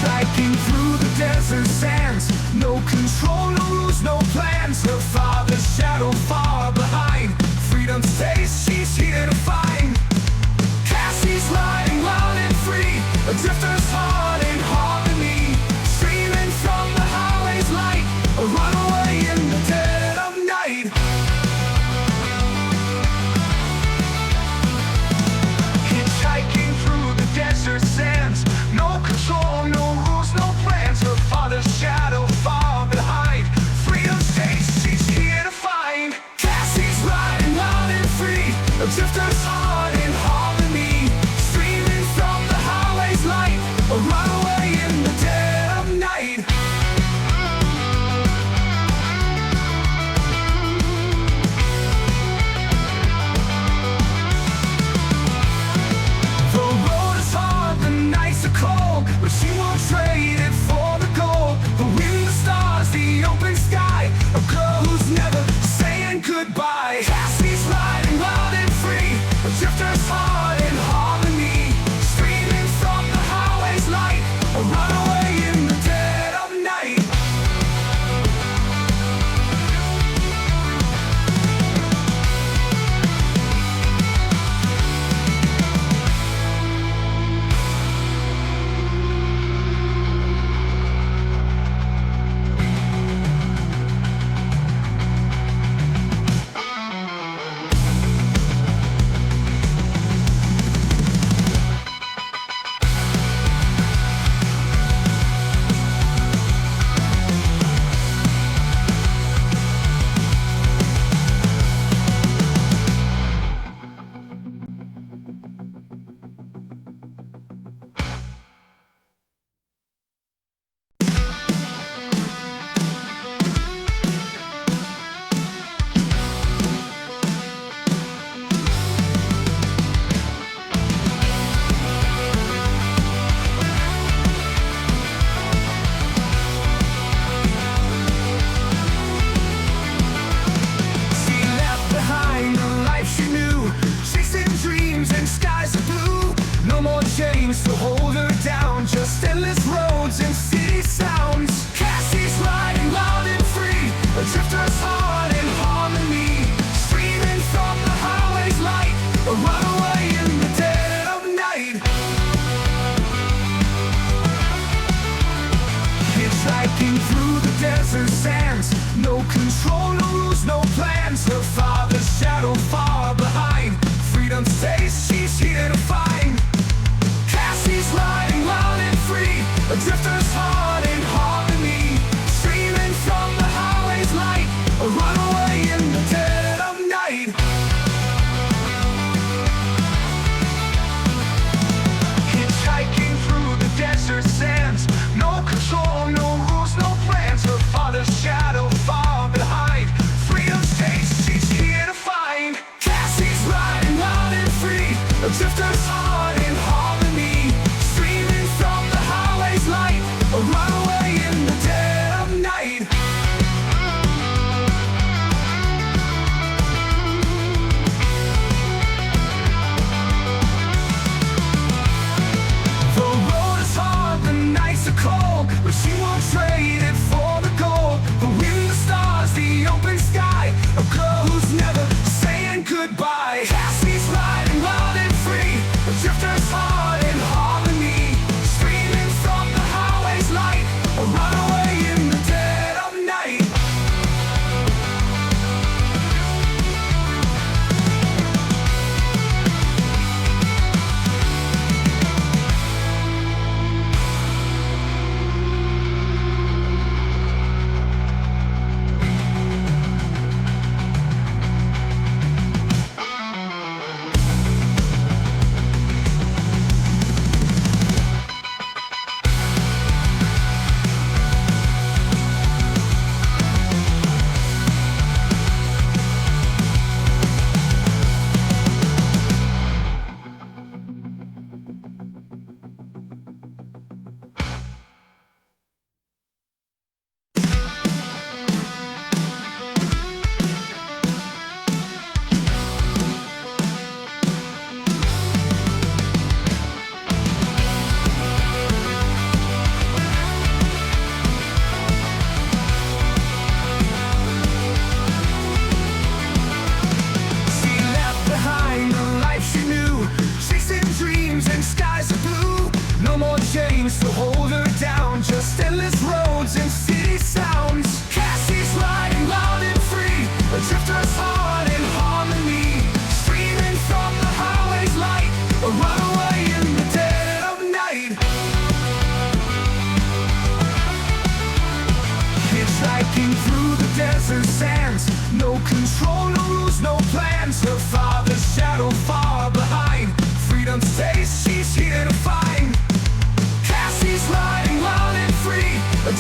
Hitchhiking through the desert sands, no control, no rules, no plans. Her father's shadow far behind, freedom's taste she's here to find. Cassie's riding wild and free, a drifter's heart in harmony, streaming from the highway's light, a runaway in the dead of night. Hitchhiking through the desert sands, no control, no rules, no plans. Her father's shadow far behind, freedom's taste she's here to find. Cassie's riding wild and free, a drifter's heart in harmony, streaming from the highway's light, a runaway in the dead of night. The road is hard, the nights are cold, but she won't trade it for the gold. The wind, the stars, the open sky, a girl who's never saying goodbye. Cassie's riding wild and free, a drifter's heart in harmony, streaming from the highway's light, a runaway in the dead of night. She left behind the life she knew, chasing dreams and skies of blue. No more chains to hold her down, just endless roads and city sounds. Cassie's riding wild and free, a drifter's heart in harmony, streaming from the highway's light, a runaway in the dead of night. Hitchhiking through the desert sands, no control, no rules, no plans. Her father's shadow far behind, freedom's taste she's here to find. Cassie's riding wild and free, a drifter's heart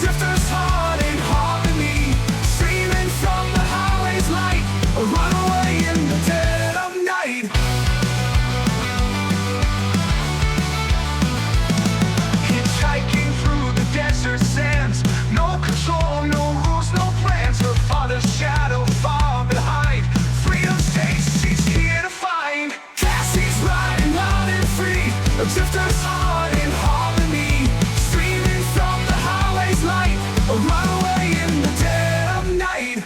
drifter's heart in harmony, streaming from the highway's light, a runaway in the dead of night. Hitchhiking through the desert sands, no control, no rules, no plans. Her father's shadow far behind, freedom stays, she's here to find. Cassie's riding loud and free, a drifter's heart in harmony, streaming from the highway's light, a runaway in the dead of night.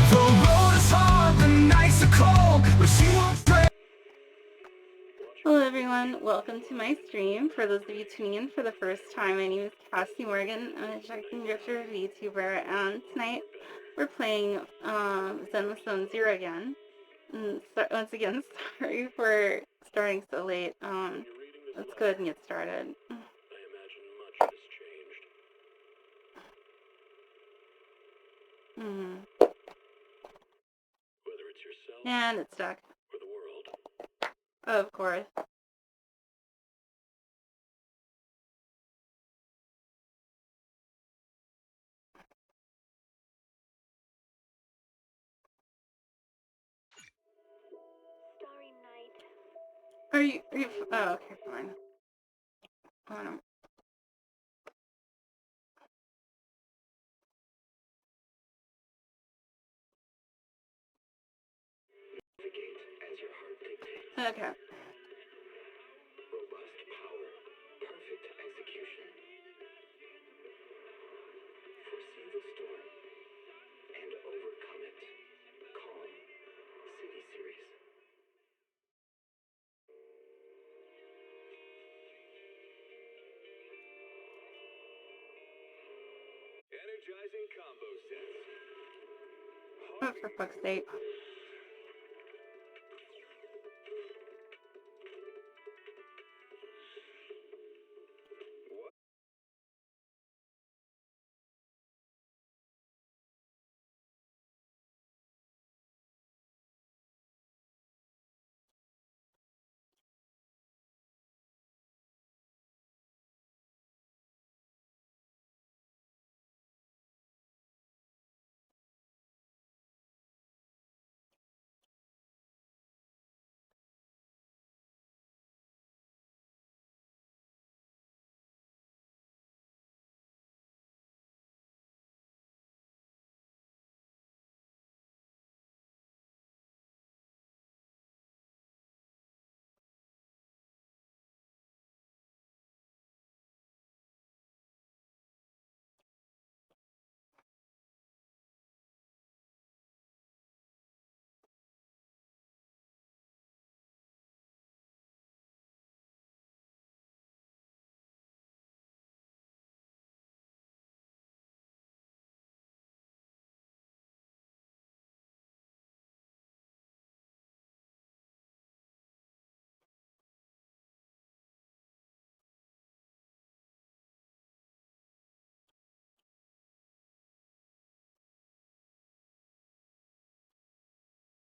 The road is hard, the nights are cold, but she won't break. Hello everyone, welcome to my stream. For those of you tuning in for the first time, my name is Cassie Morgan. I'm a Hitchhiking Drifter VTuber, and tonight we're playing Zenless Zone Zero again. And once again, sorry for starting so late. Let's go ahead and get started. I imagine much has changed. Whether it's yourself And it's stuck. or the world. Of course. Starry night. Are you oh, okay, fine. Hold on. Navigate as your heart dictates. Okay. Robust power, perfect execution. Foresee the storm and overcome it. Calm City Series. Energizing combo sets. Oh, for fuck's sake.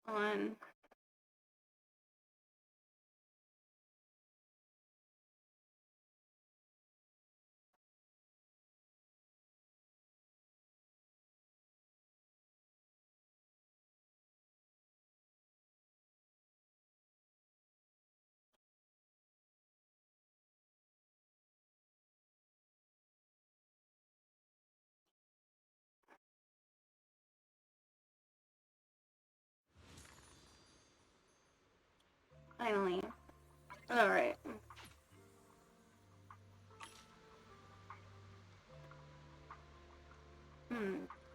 On. Finally. Alright.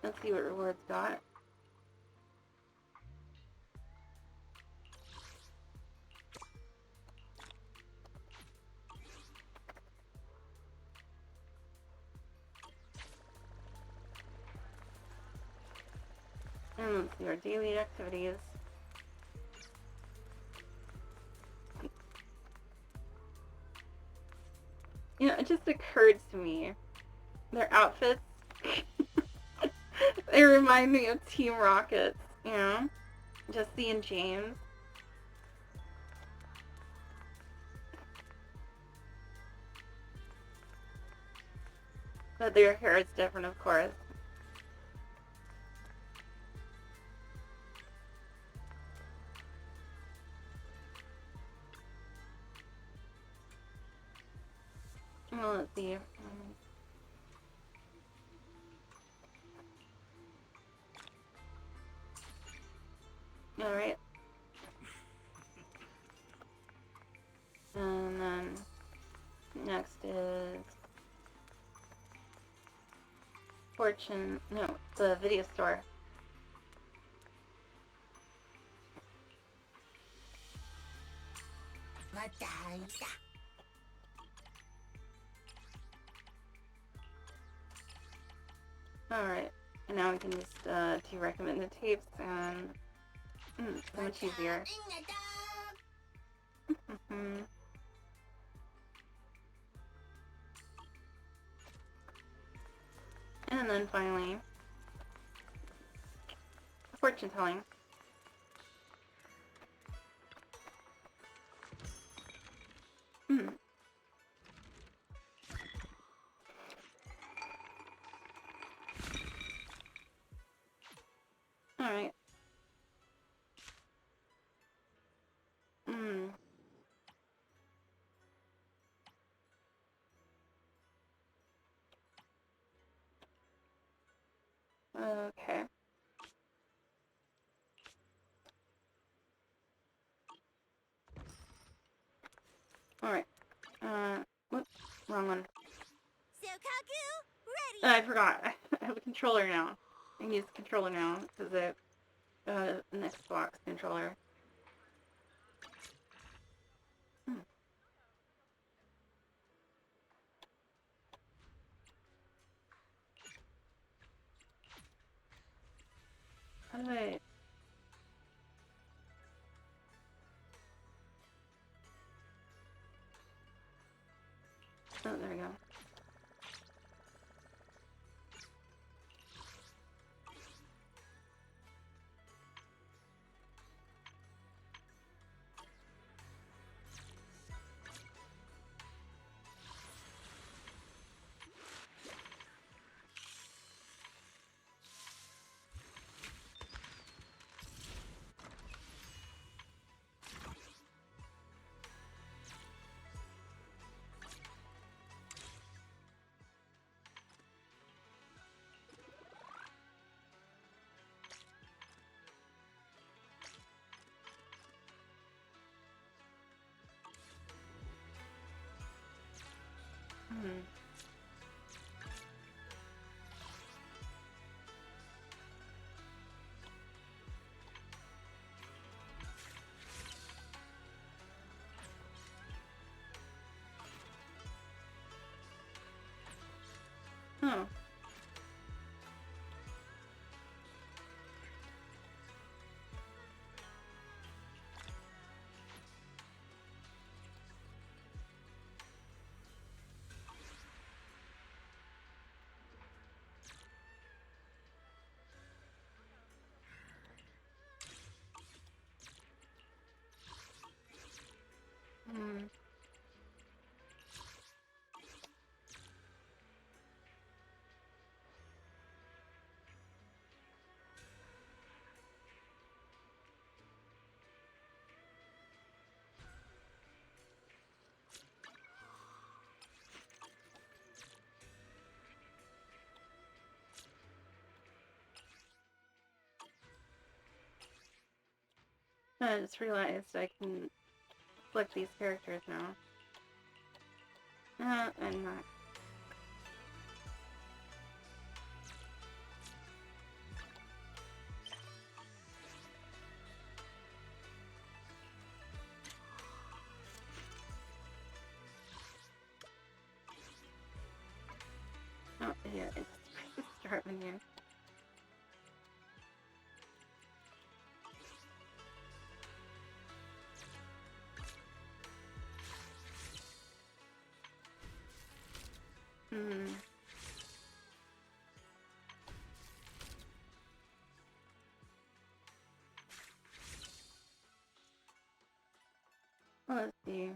Let's see what rewards got. And let's see our daily activities. You know, it just occurred to me, their outfits, they remind me of Team Rocket's, you know? Jesse and James. But their hair is different, of course. Well, let's see. Alright. And then next is Fortune, no, the video store. Alright, and now we can just do recommended tapes and so much easier. And then finally, fortune telling. Alright. Okay. Alright. Whoops, wrong one. Oh, I forgot. I have a controller now. I can use the controller now because I have an Xbox controller. How do I... Oh, there we go. Oh. I just realized I can select these characters now. I'm not. Oh, yeah, it's start menu. let's see.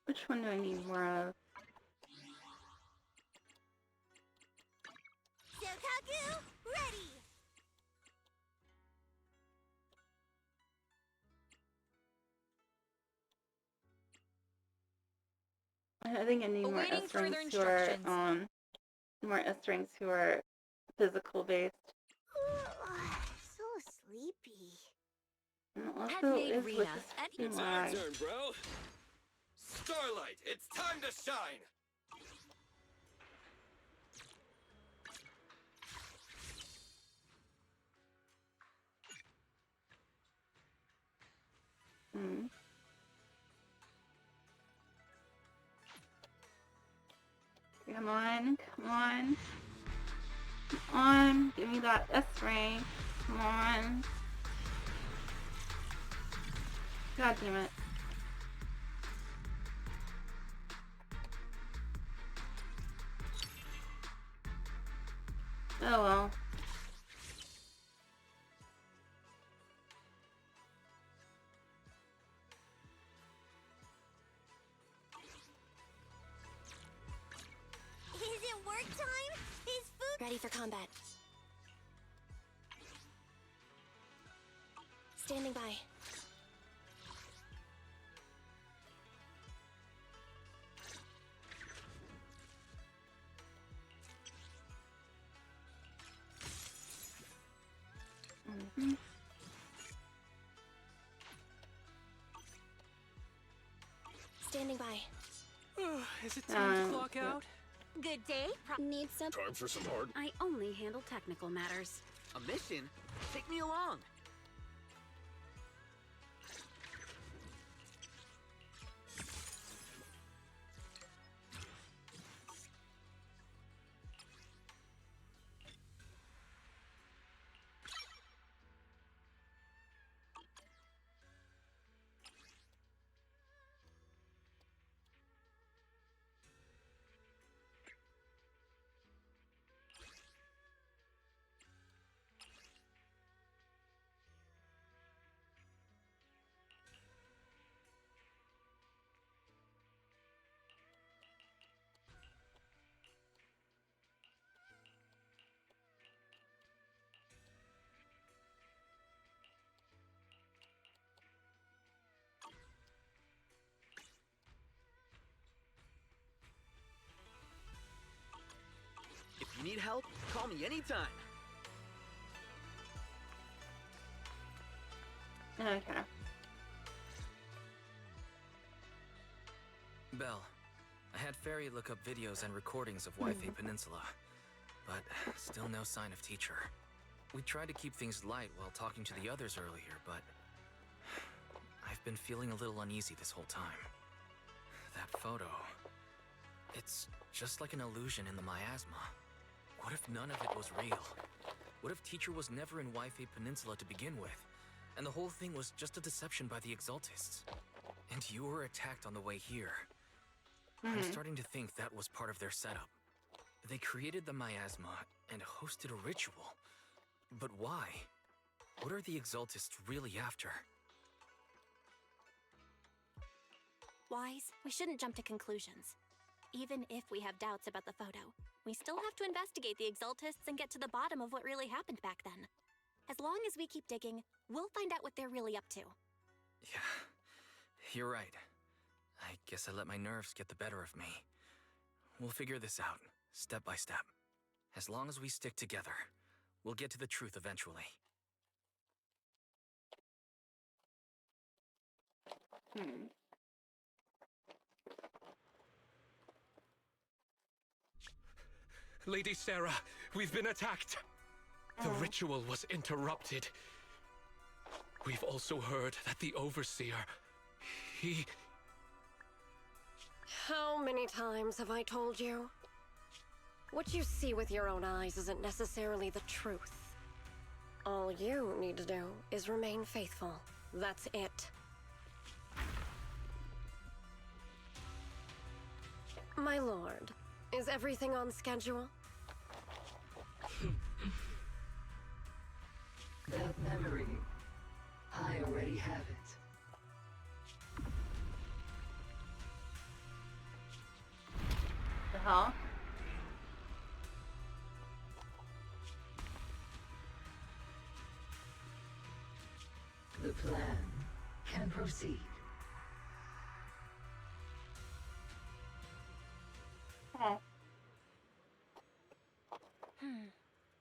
Which one do I need more of? Shokaku, ready! I think I need more Awaiting S further ranks who are instructions. more S ranks who are physical based. So sleepy. And also Admade is with Rita. this At freaking It's our lag. turn, bro. Starlight, it's time to shine. Come on, come on. Come on, give me that S rank. Come on. God damn it. Oh well. Is it work time? Is food ready for combat? Standing by. Standing by. Is it time to clock yeah. out? Good day. Need some. Time for some hard. I only handle technical matters. A mission? Take me along. If you need help, call me anytime. Okay. Belle, I had Fairy look up videos and recordings of Wi-Fi Peninsula, but still no sign of teacher. We tried to keep things light while talking to the others earlier, but I've been feeling a little uneasy this whole time. That photo, it's just like an illusion in the miasma. What if none of it was real? What if teacher was never in Wi-Fi Peninsula to begin with, and the whole thing was just a deception by the Exaltists? And you were attacked on the way here. I'm starting to think that was part of their setup. They created the miasma and hosted a ritual. But why? What are the Exaltists really after? Wise, we shouldn't jump to conclusions. Even if we have doubts about the photo, we still have to investigate the Exaltists and get to the bottom of what really happened back then. As long as we keep digging, we'll find out what they're really up to. Yeah, you're right. I guess I let my nerves get the better of me. We'll figure this out, step by step. As long as we stick together, we'll get to the truth eventually. Lady Sarah, we've been attacked. The ritual was interrupted. We've also heard that the Overseer, he... How many times have I told you? What you see with your own eyes isn't necessarily the truth. All you need to do is remain faithful. That's it. My lord, is everything on schedule? That memory, I already have it. The hell? The plan can proceed. Oh.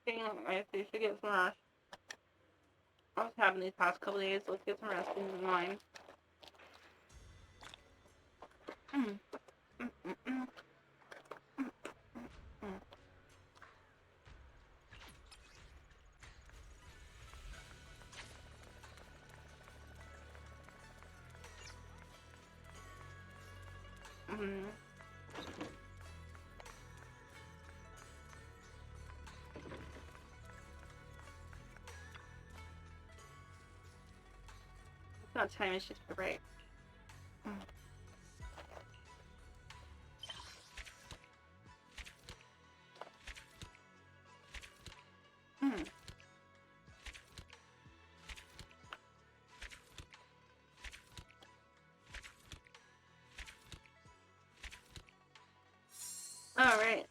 Dang, I should get some rest. I was having these past couple days. Let's get some rest in the mind. It's not time, it's just a break. All right.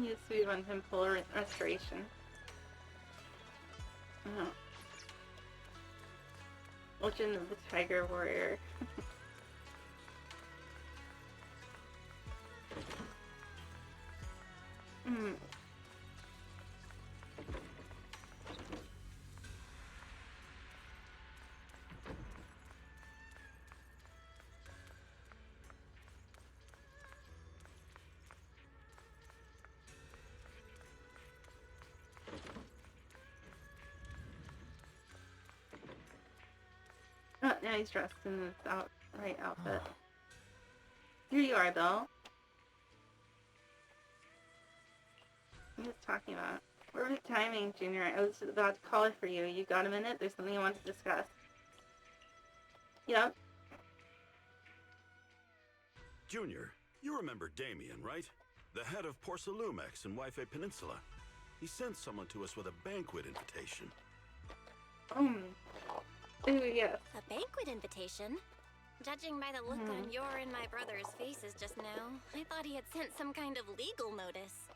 Use sweet on temple restoration. Legend of the Tiger Warrior. Oh, now he's dressed in his right outfit. Here you are, though. What are you talking about? Perfect timing, Junior. I was about to call it for you. You got a minute? There's something I want to discuss. Yep. Junior, you remember Damien, right? The head of Porcelumex in Wi-Fi Peninsula. He sent someone to us with a banquet invitation. Ooh, yes. A banquet invitation? Judging by the look on your and my brother's faces just now, I thought he had sent some kind of legal notice.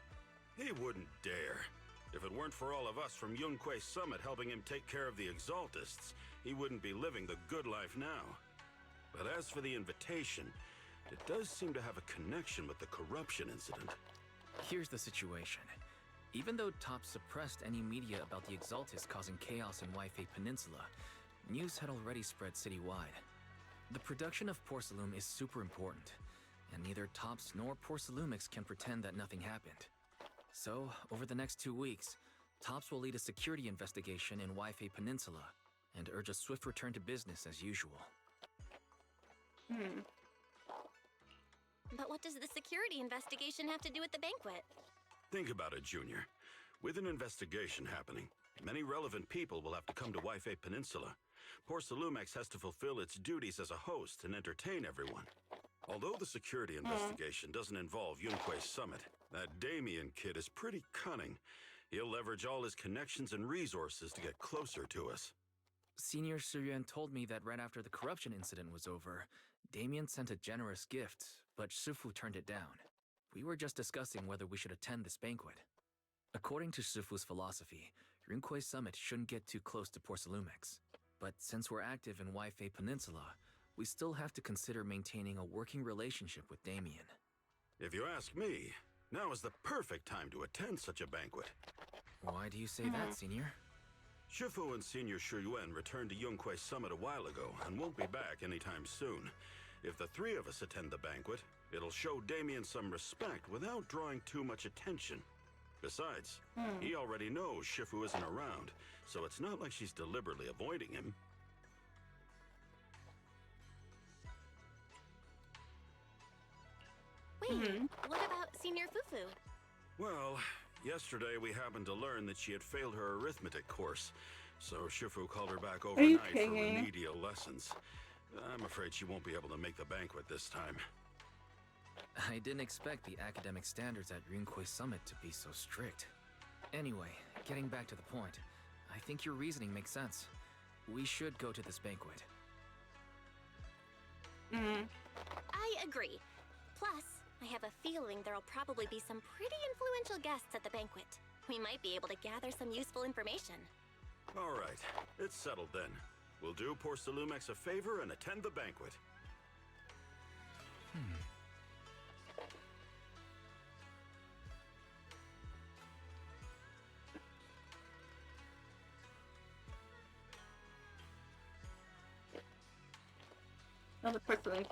He wouldn't dare. If it weren't for all of us from Yunque Summit helping him take care of the Exaltists, he wouldn't be living the good life now. But as for the invitation, it does seem to have a connection with the corruption incident. Here's the situation. Even though Top suppressed any media about the Exaltists causing chaos in Wi-Fi Peninsula, news had already spread citywide. The production of Porcelume is super important, and neither Tops nor Porcelumix can pretend that nothing happened. So, over the next 2 weeks, Tops will lead a security investigation in Wi-Fi Peninsula and urge a swift return to business as usual. But what does the security investigation have to do with the banquet? Think about it, Junior. With an investigation happening, many relevant people will have to come to Wi-Fi Peninsula. Porcelumex has to fulfill its duties as a host and entertain everyone. Although the security investigation doesn't involve Yunque Summit, that Damien kid is pretty cunning. He'll leverage all his connections and resources to get closer to us. Senior Suryuan told me that right after the corruption incident was over, Damien sent a generous gift, but Shifu turned it down. We were just discussing whether we should attend this banquet. According to Shifu's philosophy, Yunque Summit shouldn't get too close to Porcelumex. But since we're active in Wi-Fi Peninsula, we still have to consider maintaining a working relationship with Damien. If you ask me, now is the perfect time to attend such a banquet. Why do you say that, Senior? Shifu and Senior Shuyuan returned to Yunque Summit a while ago and won't be back anytime soon. If the three of us attend the banquet, it'll show Damien some respect without drawing too much attention. Besides, he already knows Shifu isn't around, so it's not like she's deliberately avoiding him. Wait, what about Senior Fufu? Well, yesterday we happened to learn that she had failed her arithmetic course, so Shifu called her back overnight for remedial lessons. I'm afraid she won't be able to make the banquet this time. I didn't expect the academic standards at Rinkway Summit to be so strict. Anyway, getting back to the point, I think your reasoning makes sense. We should go to this banquet. I agree. Plus, I have a feeling there'll probably be some pretty influential guests at the banquet. We might be able to gather some useful information. All right, it's settled then. We'll do poor Salumex a favor and attend the banquet. Well, the first one is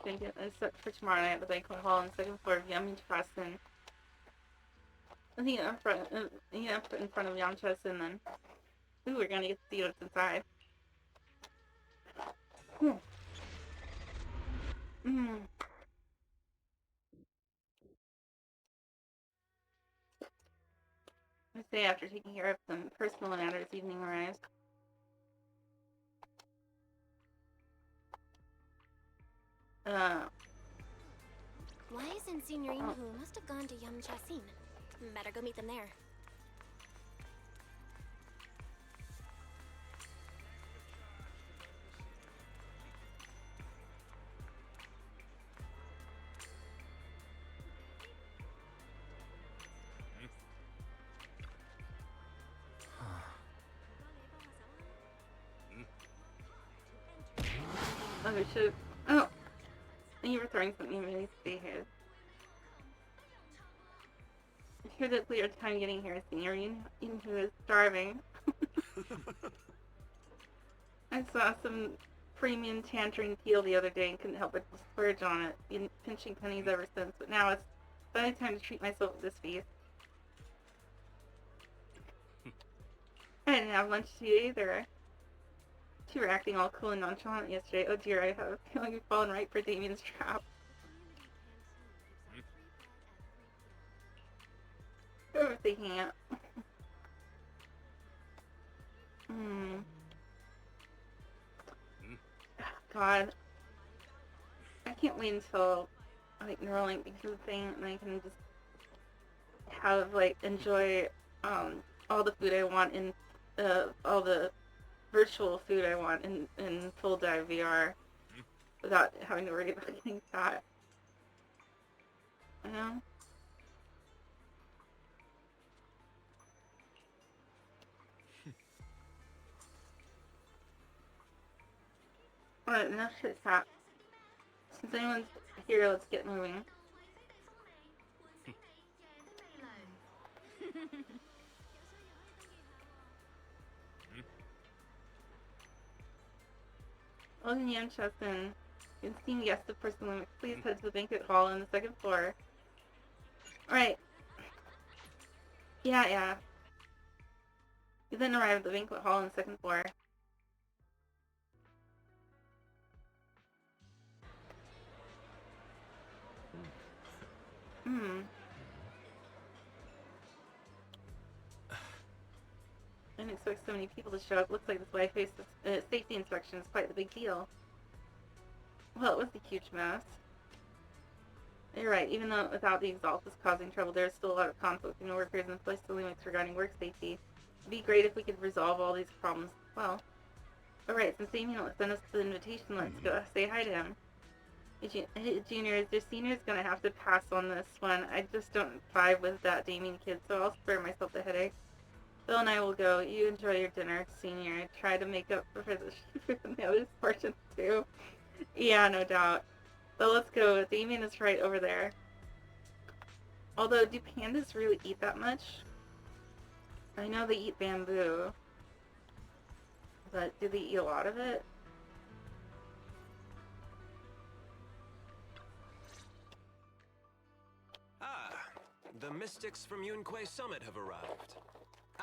set for tomorrow night at the banquet hall on the second floor of Yum Chesson. I think in front of Yum Chesson, then. Ooh, we're gonna get to see what's inside. I say after taking care of some personal matters, evening arrives. Wise and Senior Inhu must have gone to Yum Chasin. Better go meet them there. Oh, we should. Oh, you were throwing something. Really stay here. I'm sure that we have time getting here, Senior Inhu is starving. I saw some premium tangerine peel the other day and couldn't help but splurge on it. Been pinching pennies ever since, but now it's finally time to treat myself to this feast. I didn't have lunch today either. You were acting all cool and nonchalant yesterday. Oh dear, I have a feeling we've fallen right for Damien's trap. What was thinking it? God. I can't wait until like Neuralink becomes a thing and I can just have enjoy all the food I want in all the virtual food I want in full dive VR without having to worry about getting fat. You know? Alright, enough shit chat. Since anyone's here, let's get moving. Welcome Yum Chesson. Esteemed guests of Person Limits, please head to the banquet hall on the second floor. Alright. Yeah. You then arrive at the banquet hall on the second floor. I didn't expect so many people to show up. Looks like this Wi-Fi safety inspection is quite the big deal. Well, it was a huge mess. You're right, even though without the exalt was causing trouble, there's still a lot of conflict between workers and place limits regarding work safety. It'd be great if we could resolve all these problems. Well, alright, since Damien sent us the invitation, let's go say hi to him. Hey, juniors, your senior's gonna have to pass on this one. I just don't vibe with that Damien kid, so I'll spare myself the headache. Bill and I will go. You enjoy your dinner, senior. Try to make up for the other portions too. Yeah, no doubt. But let's go. Damien is right over there. Although, do pandas really eat that much? I know they eat bamboo. But do they eat a lot of it? the mystics from Yunque Summit have arrived.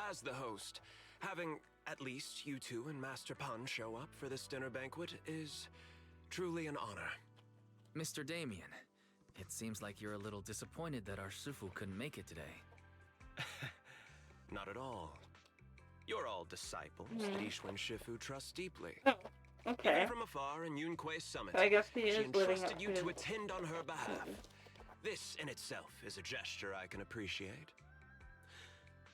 As the host, having at least you two and Master Pan show up for this dinner banquet is truly an honor. Mr. Damien, it seems like you're a little disappointed that our Shifu couldn't make it today. Not at all. You're all disciples that Ishwin Shifu trusts deeply. Oh, okay. Even from afar in Yunque Summit, I guess he she is living up entrusted you to to his... attend on her behalf. This in itself is a gesture I can appreciate.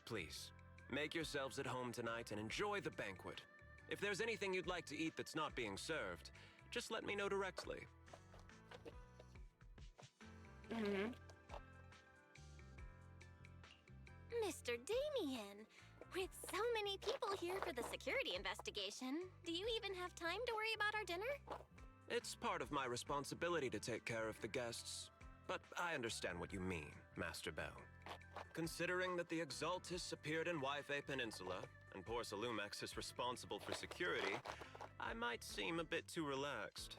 Please, make yourselves at home tonight and enjoy the banquet. If there's anything you'd like to eat that's not being served, just let me know directly. Mr. Damien, with so many people here for the security investigation, do you even have time to worry about our dinner? It's part of my responsibility to take care of the guests, but I understand what you mean, Master Bell. Considering that the Exaltus appeared in Yfe Peninsula, and Porcelumex is responsible for security, I might seem a bit too relaxed.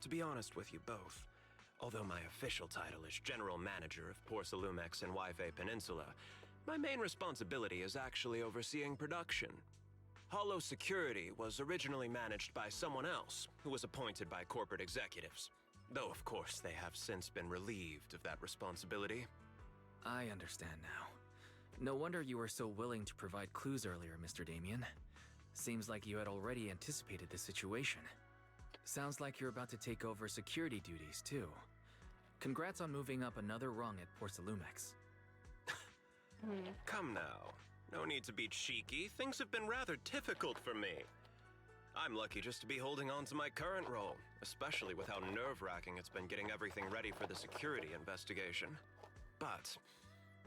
To be honest with you both, although my official title is General Manager of Porcelumex and Yfe Peninsula, my main responsibility is actually overseeing production. Hollow Security was originally managed by someone else, who was appointed by corporate executives. Though, of course, they have since been relieved of that responsibility. I understand now. No wonder you were so willing to provide clues earlier, Mr. Damien. Seems like you had already anticipated the situation. Sounds like you're about to take over security duties, too. Congrats on moving up another rung at Porcelumex. Come now. No need to be cheeky. Things have been rather difficult for me. I'm lucky just to be holding on to my current role, especially with how nerve-wracking it's been getting everything ready for the security investigation. But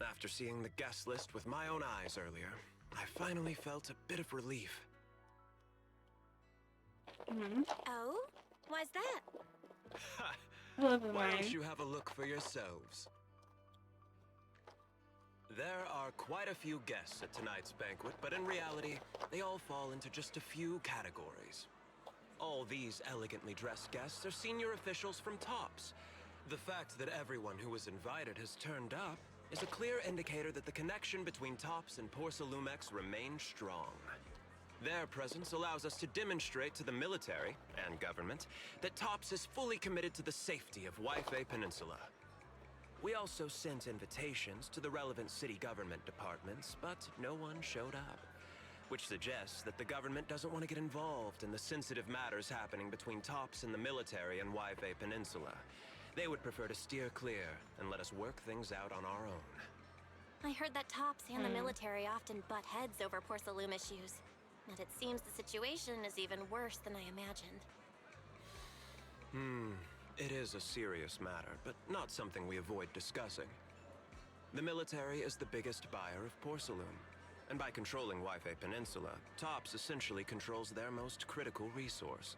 after seeing the guest list with my own eyes earlier, I finally felt a bit of relief. Oh? Why's that? Ha! Never Why mind. don't you have a look for yourselves? There are quite a few guests at tonight's banquet, but in reality, they all fall into just a few categories. All these elegantly dressed guests are senior officials from TOPS. The fact that everyone who was invited has turned up is a clear indicator that the connection between TOPS and Porcelumex remains strong. Their presence allows us to demonstrate to the military and government that TOPS is fully committed to the safety of Yfe Peninsula. We also sent invitations to the relevant city government departments, but no one showed up, which suggests that the government doesn't want to get involved in the sensitive matters happening between TOPS and the military in Yfe Peninsula. They would prefer to steer clear and let us work things out on our own. I heard that TOPS and the military often butt heads over Porcelume issues. But it seems the situation is even worse than I imagined. It is a serious matter, but not something we avoid discussing. The military is the biggest buyer of porcelain, and by controlling Yfe Peninsula, TOPS essentially controls their most critical resource.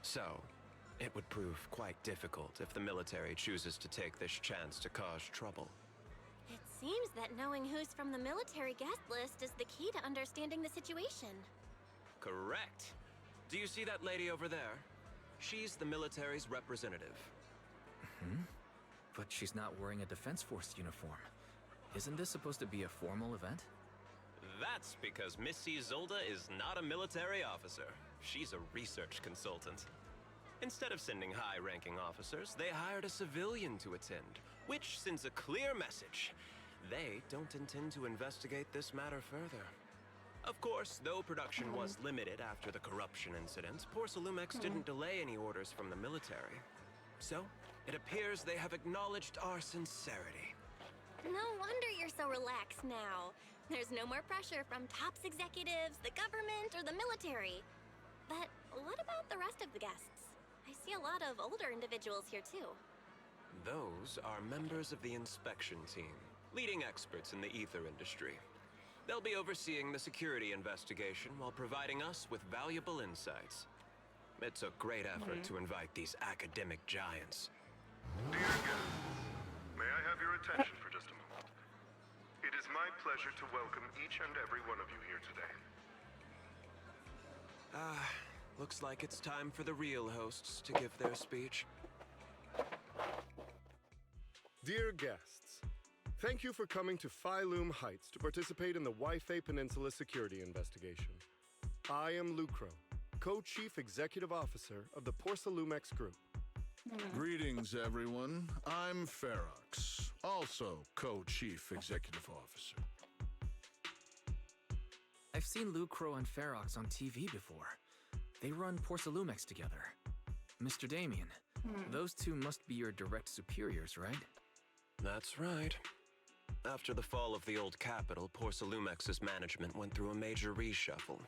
So, it would prove quite difficult if the military chooses to take this chance to cause trouble. It seems that knowing who's from the military guest list is the key to understanding the situation. Correct. Do you see that lady over there? She's the military's representative. But she's not wearing a Defense Force uniform. Isn't this supposed to be a formal event? That's because Missy Zolda is not a military officer. She's a research consultant. Instead of sending high-ranking officers, they hired a civilian to attend, which sends a clear message. They don't intend to investigate this matter further. Of course, though production was limited after the corruption incident, Porcelumex didn't delay any orders from the military. So, it appears they have acknowledged our sincerity. No wonder you're so relaxed now. There's no more pressure from TOPS executives, the government, or the military. But what about the rest of the guests? I see a lot of older individuals here too. Those are members of the inspection team, leading experts in the ether industry. They'll be overseeing the security investigation while providing us with valuable insights. It took great effort to invite these academic giants. Dear guests, may I have your attention for just a moment? It is my pleasure to welcome each and every one of you here today. Looks like it's time for the real hosts to give their speech. Dear guests, Thank you for coming to Phylum Heights to participate in the Wi-Fi Peninsula security investigation. I am Lucro, Co-Chief Executive Officer of the Porsalumex Group. Greetings, everyone. I'm Ferox, also Co-Chief Executive Officer. I've seen Lucro and Ferox on TV before. They run Porsalumex together. Mr. Damien, those two must be your direct superiors, right? That's right. After the fall of the old capital, Porsalumex's management went through a major reshuffle.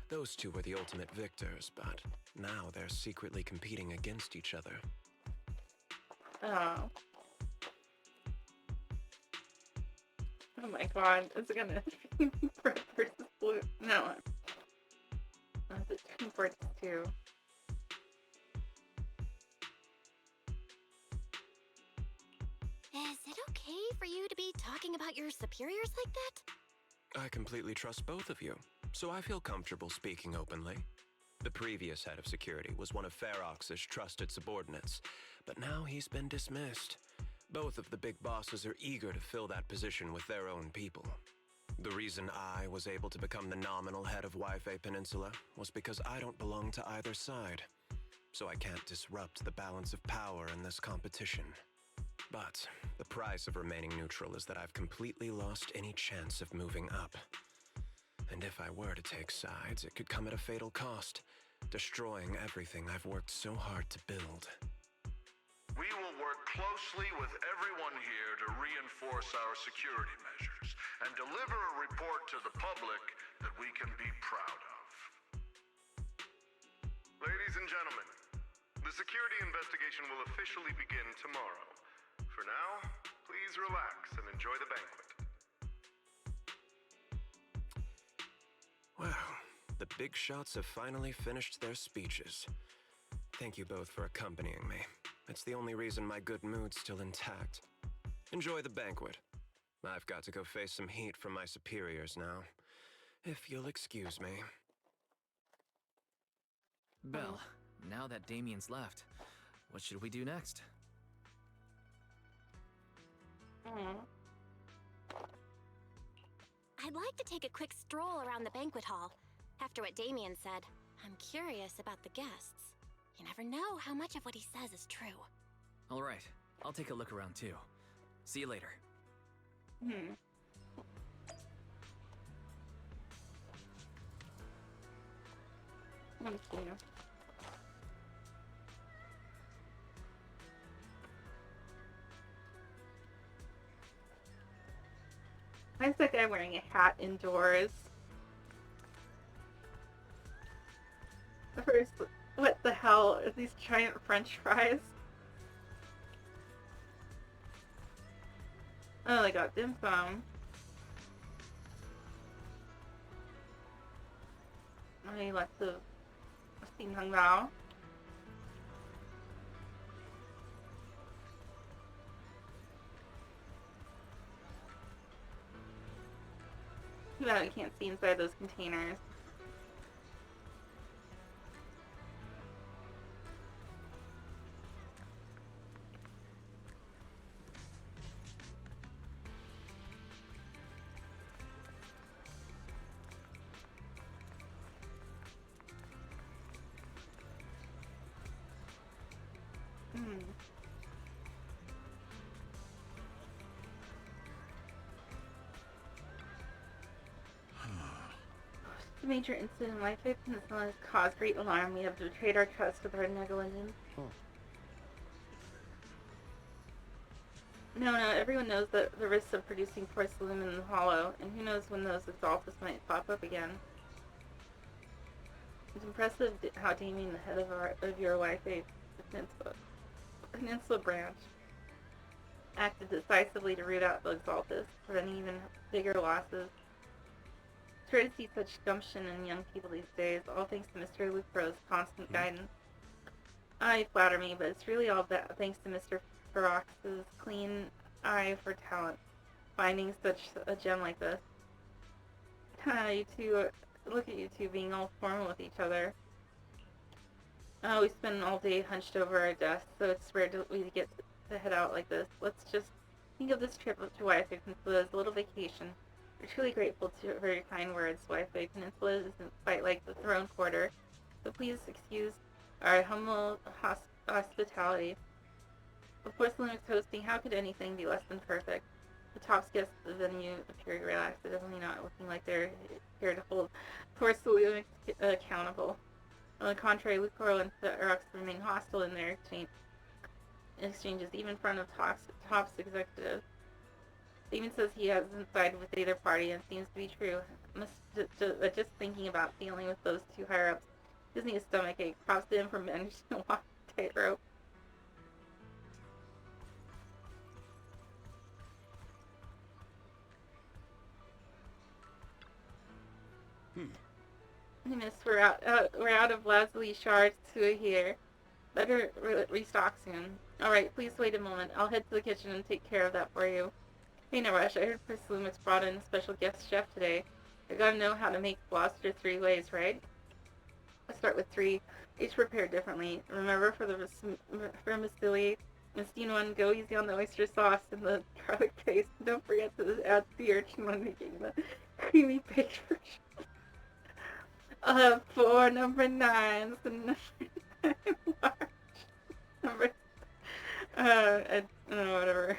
Those two were the ultimate victors, but now they're secretly competing against each other. Oh. Oh my god, it's gonna be Red versus Blue. No. It's a team versus two. Is it okay for you to be talking about your superiors like that? I completely trust both of you, so I feel comfortable speaking openly. The previous head of security was one of Ferox's trusted subordinates, but now he's been dismissed. Both of the big bosses are eager to fill that position with their own people. The reason I was able to become the nominal head of Wi-Fi Peninsula was because I don't belong to either side, so I can't disrupt the balance of power in this competition. But the price of remaining neutral is that I've completely lost any chance of moving up. And if I were to take sides, it could come at a fatal cost, destroying everything I've worked so hard to build. We will work closely with everyone here to reinforce our security measures and deliver a report to the public that we can be proud of. Ladies and gentlemen, the security investigation will officially begin tomorrow. For now, please relax and enjoy the banquet. Well, the big shots have finally finished their speeches. Thank you both for accompanying me. It's the only reason my good mood's still intact. Enjoy the banquet. I've got to go face some heat from my superiors now. If you'll excuse me. Belle, now that Damien's left, what should we do next? I'd like to take a quick stroll around the banquet hall. After what Damien said, I'm curious about the guests. You never know how much of what he says is true. All right, I'll take a look around too. See you later. Thank you. Why is that guy wearing a hat indoors? First, what the hell are these giant French fries? Oh, they got dim sum. Okay, lots of steamed hung bao. Too bad we can't see inside those containers. The major incident in Wi-Fi Peninsula has caused great alarm. We have betrayed our trust with our negligence. No, everyone knows that the risks of producing porcelain in the hollow, and who knows when those exaltus might pop up again. It's impressive how Damien, the head of your Wi-Fi Peninsula branch, acted decisively to root out the exaltus, preventing even bigger losses. It's rare to see such gumption in young people these days, all thanks to Mr. Lucro's constant guidance. You flatter me, but it's really all that thanks to Mr. Ferox's clean eye for talent, finding such a gem like this. You two, look at you two being all formal with each other. We spend all day hunched over our desks, so it's rare we get to head out like this. Let's just Think of this trip up to Wi-Fi Peninsula as a little vacation. We're truly grateful for your kind words. Wi-Fi Peninsula isn't quite like the Throne Quarter, so please excuse our humble hospitality. Of course, Linux hosting, how could anything be less than perfect? The top guests of the venue appear relaxed, definitely not looking like they're here to hold Porcelain accountable. On the contrary, Lucro and Ferox remain hostile in their exchanges, even in front of Top's executives. Steven says he hasn't sided with either party, and it seems to be true. Just thinking about dealing with those two higher-ups gives me a stomachache. Props to him for managing to walk the tightrope. Hey, miss, we're out of Lazuli shards to here. Better restock soon. Alright, please wait a moment. I'll head to the kitchen and take care of that for you. Hey, no rush. I heard Lumix brought in a special guest chef today. I gotta know how to make lobster 3 ways, right? Let's start with 3. Each prepared differently. Remember, for the vermicelli, Mistine one, go easy on the oyster sauce and the garlic paste. Don't forget to add sea urchin when making the creamy baked version. For number 9, the number, I don't know, whatever.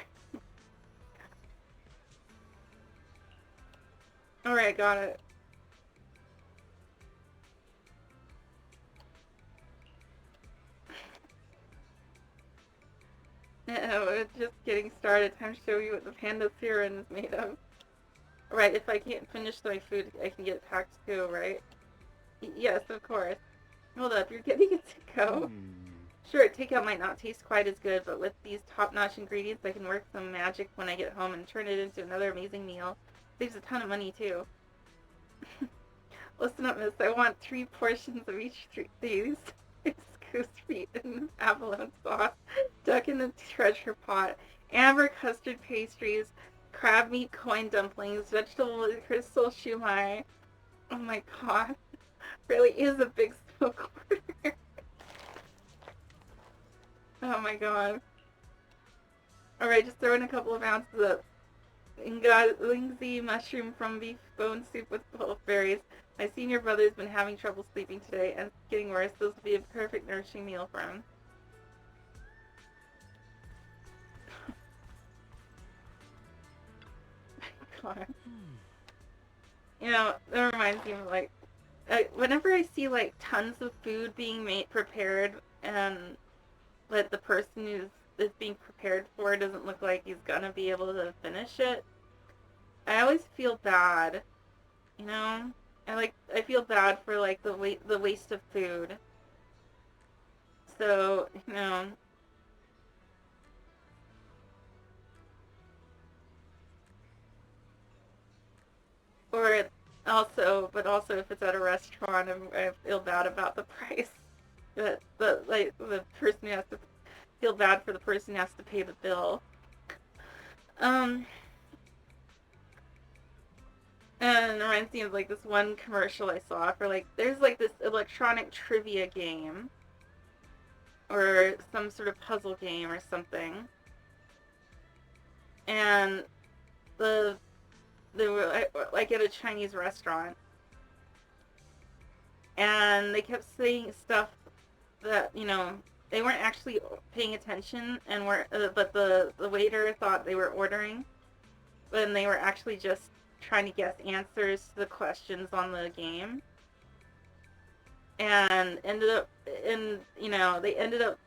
Alright, got it. It's just getting started. Time to show you what the panda serum is made of. Right, if I can't finish my food, I can get attacked too, right? Yes, of course. Hold up, you're getting it to go? Sure, takeout might not taste quite as good, but with these top-notch ingredients, I can work some magic when I get home and turn it into another amazing meal. Saves a ton of money, too. Listen up, miss. I want 3 portions of each of these. Goose feet in abalone sauce, duck in the treasure pot, amber custard pastries, crab meat coin dumplings, vegetable crystal shumai. Oh my god. Really is a big smoke order. Oh my god. Alright, just throw in a couple of ounces of Lingzi mushroom from beef bone soup with berries. My senior brother's been having trouble sleeping today, and it's getting worse. This will be a perfect nourishing meal for him. God. You know, that reminds me of, like, whenever I see, like, tons of food being prepared, and but the person is being prepared for doesn't look like he's gonna be able to finish it, I always feel bad, you know? I feel bad for, like, the waste of food. So, you know. But also if it's at a restaurant, I feel bad about the price. The person who has to feel bad for the person who has to pay the bill. And it reminds me of, like, this one commercial I saw for, like, there's, like, this electronic trivia game. Or some sort of puzzle game or something. And they were, like, at a Chinese restaurant. And they kept saying stuff that, you know, they weren't actually paying attention, and but the waiter thought they were ordering. When they were actually just trying to guess answers to the questions on the game, and they ended up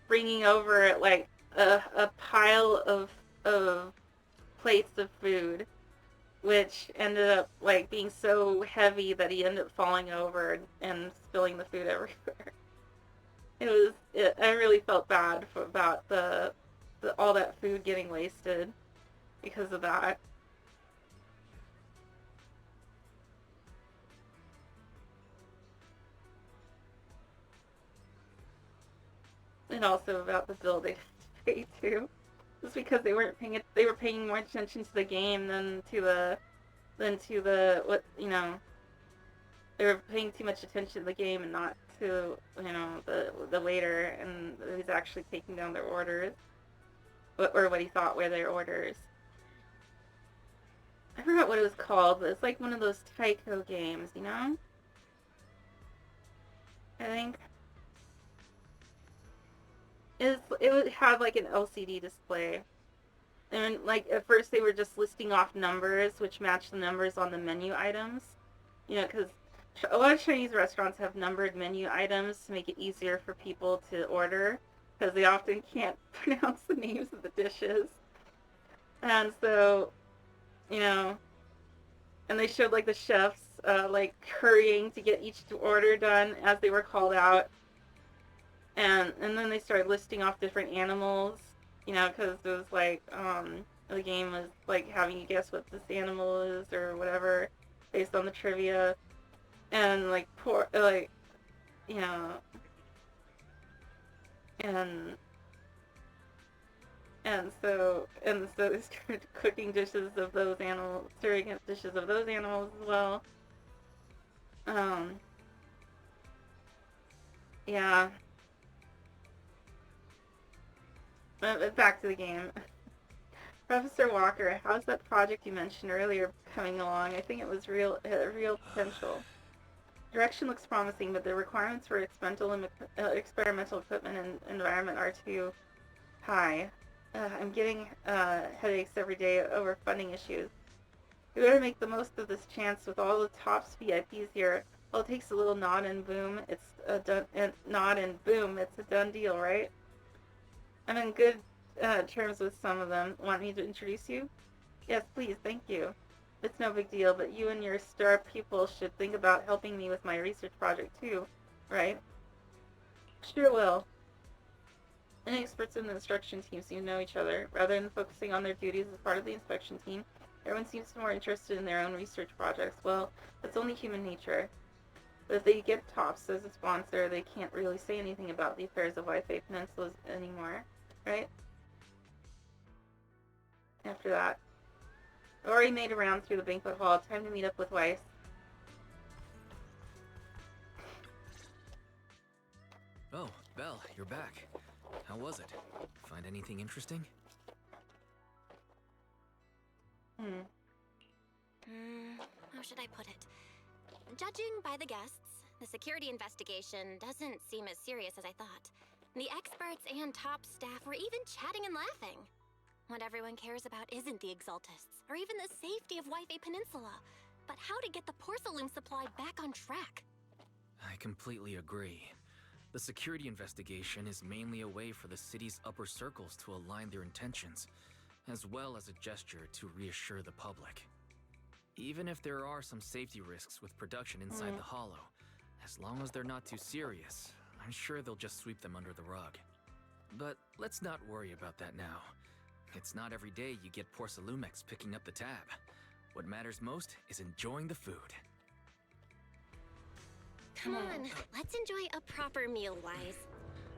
bringing over, like, a pile of plates of food, which ended up, like, being so heavy that he ended up falling over and spilling the food everywhere. I really felt bad about all that food getting wasted because of that. And also about the bill they had to pay too. Just because they were paying more attention to the game than to the what, you know, they were paying too much attention to the game and not to, you know, the waiter and who's actually taking down their orders. or what he thought were their orders. I forgot what it was called, but it's like one of those Tycho games, you know? I think it would have like an LCD display. And like at first they were just listing off numbers which match the numbers on the menu items. You know, because a lot of Chinese restaurants have numbered menu items to make it easier for people to order because they often can't pronounce the names of the dishes. And so, you know, and they showed like the chefs like hurrying to get each order done as they were called out. And then they started listing off different animals, you know, because it was like the game was like having you guess what this animal is or whatever based on the trivia, and like poor like you know, and they started cooking dishes of those animals, serving dishes of those animals as well. Yeah. Back to the game. Professor Walker, how's that project you mentioned earlier coming along? I think it was real potential. Direction looks promising, but the requirements for experimental equipment and environment are too high. I'm getting headaches every day over funding issues. We better make the most of this chance with all the TOPS VIPs here. Well, it takes a little nod and boom. It's a done deal, right? I'm in good terms with some of them. Want me to introduce you? Yes, please, thank you. It's no big deal, but you and your star people should think about helping me with my research project too, right? Sure will. Any experts in the instruction team seem to know each other. Rather than focusing on their duties as part of the inspection team, everyone seems more interested in their own research projects. Well, that's only human nature. But if they get TOPS as a sponsor, they can't really say anything about the affairs of Wi-Fi Peninsula anymore, right? After that, I've already made a round through the banquet hall. Time to meet up with Weiss. Oh, Belle, you're back. How was it? Find anything interesting? How should I put it? Judging by the guests, the security investigation doesn't seem as serious as I thought. The experts and top staff were even chatting and laughing. What everyone cares about isn't the Exaltists, or even the safety of Wi-Fi Peninsula, but how to get the porcelain supply back on track. I completely agree. The security investigation is mainly a way for the city's upper circles to align their intentions, as well as a gesture to reassure the public. Even if there are some safety risks with production inside the Hollow, as long as they're not too serious, I'm sure they'll just sweep them under the rug. But let's not worry about that now. It's not every day you get Porcelumex picking up the tab. What matters most is enjoying the food. Come on, let's enjoy a proper meal, Wise.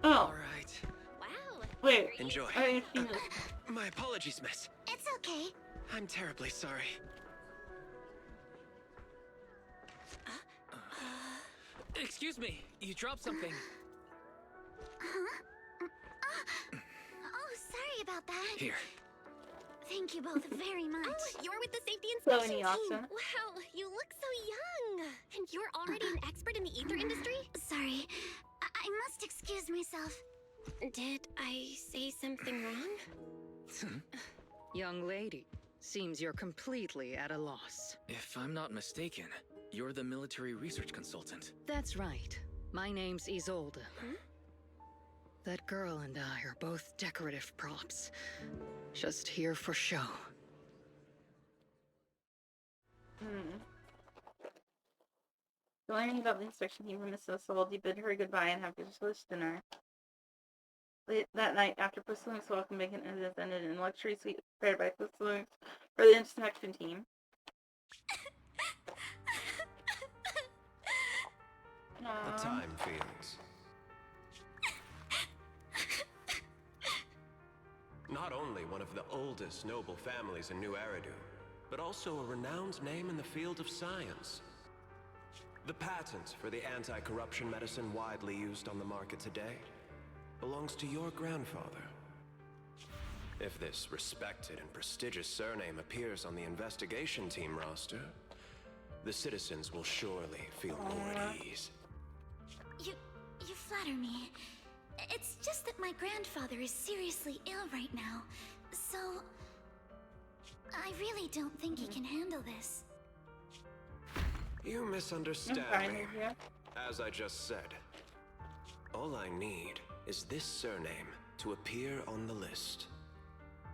Oh. All right. Wow. Wait. Enjoy. I didn't see this. My apologies, miss. It's okay. I'm terribly sorry. Excuse me, you dropped something. Oh, sorry about that. Here. Thank you both very much. Oh, you're with the safety So inspection team. awesome. Wow, you look so young. And you're already an expert in the ether industry? Sorry. I must excuse myself. Did I say something wrong? Young lady, seems you're completely at a loss. If I'm not mistaken, you're the military research consultant. That's right. My name's Isolde. That girl and I are both decorative props. Just here for show. Learning about the inspection team from Mrs. Soldi, bid her goodbye and have a delicious dinner. Late that night, after Porcelumex welcome bacon ended in a luxury suite prepared by Porcelumex for the inspection team. The time feels. Not only one of the oldest noble families in New Eridu, but also a renowned name in the field of science. The patent for the anti-corruption medicine widely used on the market today belongs to your grandfather. If this respected and prestigious surname appears on the investigation team roster, the citizens will surely feel more at ease. You flatter me. It's just that my grandfather is seriously ill right now, so I really don't think he can handle this. You misunderstand me. As I just said, all I need is this surname to appear on the list.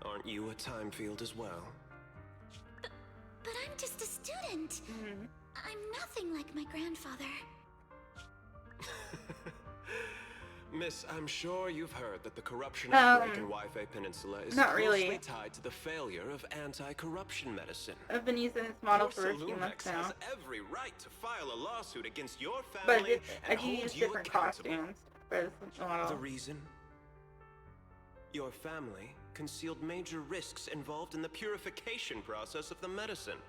Aren't you a time field as well? But I'm just a student. I'm nothing like my grandfather. Miss, I'm sure you've heard that the corruption outbreak in Wi-Fi Peninsula is closely tied to the failure of anti-corruption medicine. I've been using this model for a few months now. has every right to file a lawsuit against your family I do use different costumes for this model. The reason? Your family concealed major risks involved in the purification process of the medicine.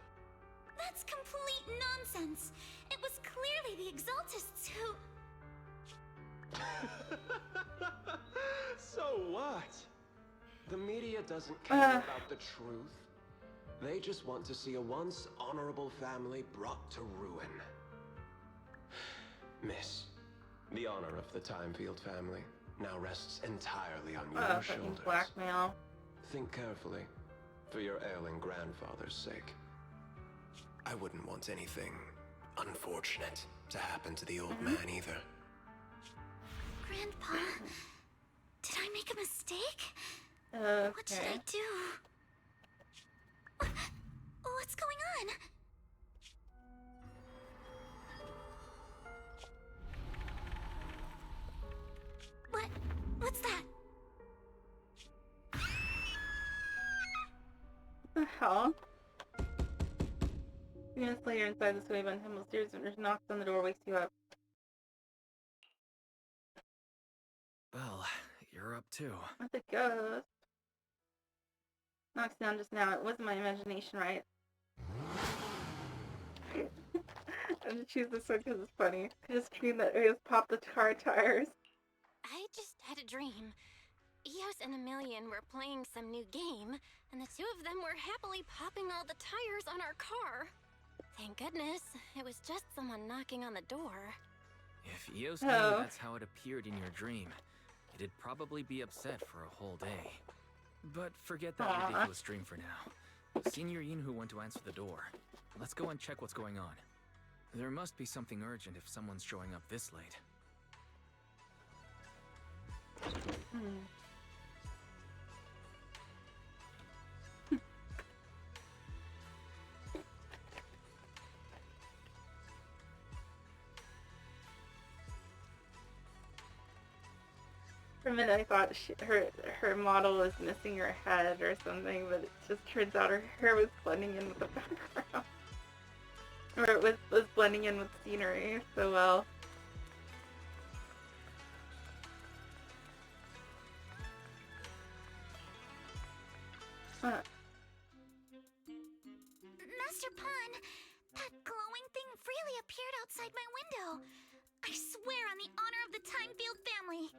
That's complete nonsense. It was clearly the Exaltists who... So what? The media doesn't care about the truth. They just want to see a once honorable family brought to ruin. Miss, the honor of the Timefield family now rests entirely on your shoulders. Blackmail. Think carefully, for your ailing grandfather's sake. I wouldn't want anything unfortunate to happen to the old man either. Grandpa, did I make a mistake? Okay. What should I do? What's going on? What's that? What the hell? 2 minutes later, inside this wave on Temple Stairs, when there's knocks on the door, wakes you up. Well, you're up too. What the ghost? Knocks down just now. It wasn't my imagination, right? I'm gonna choose this one because it's funny. I just dreamed that Eos popped the car tires. I just had a dream. Eos and Emilian were playing some new game, and the two of them were happily popping all the tires on our car. Thank goodness, it was just someone knocking on the door. If Eos knew that's how it appeared in your dream, it'd probably be upset for a whole day. But forget that ridiculous dream for now. Senior Yinhu went to answer the door. Let's go and check what's going on. There must be something urgent if someone's showing up this late. For a minute I thought her model was missing her head or something, but it just turns out her hair was blending in with the background. Or it was blending in with scenery so well. Master Pan, that glowing thing really appeared outside my window. I swear on the honor of the Timefield family.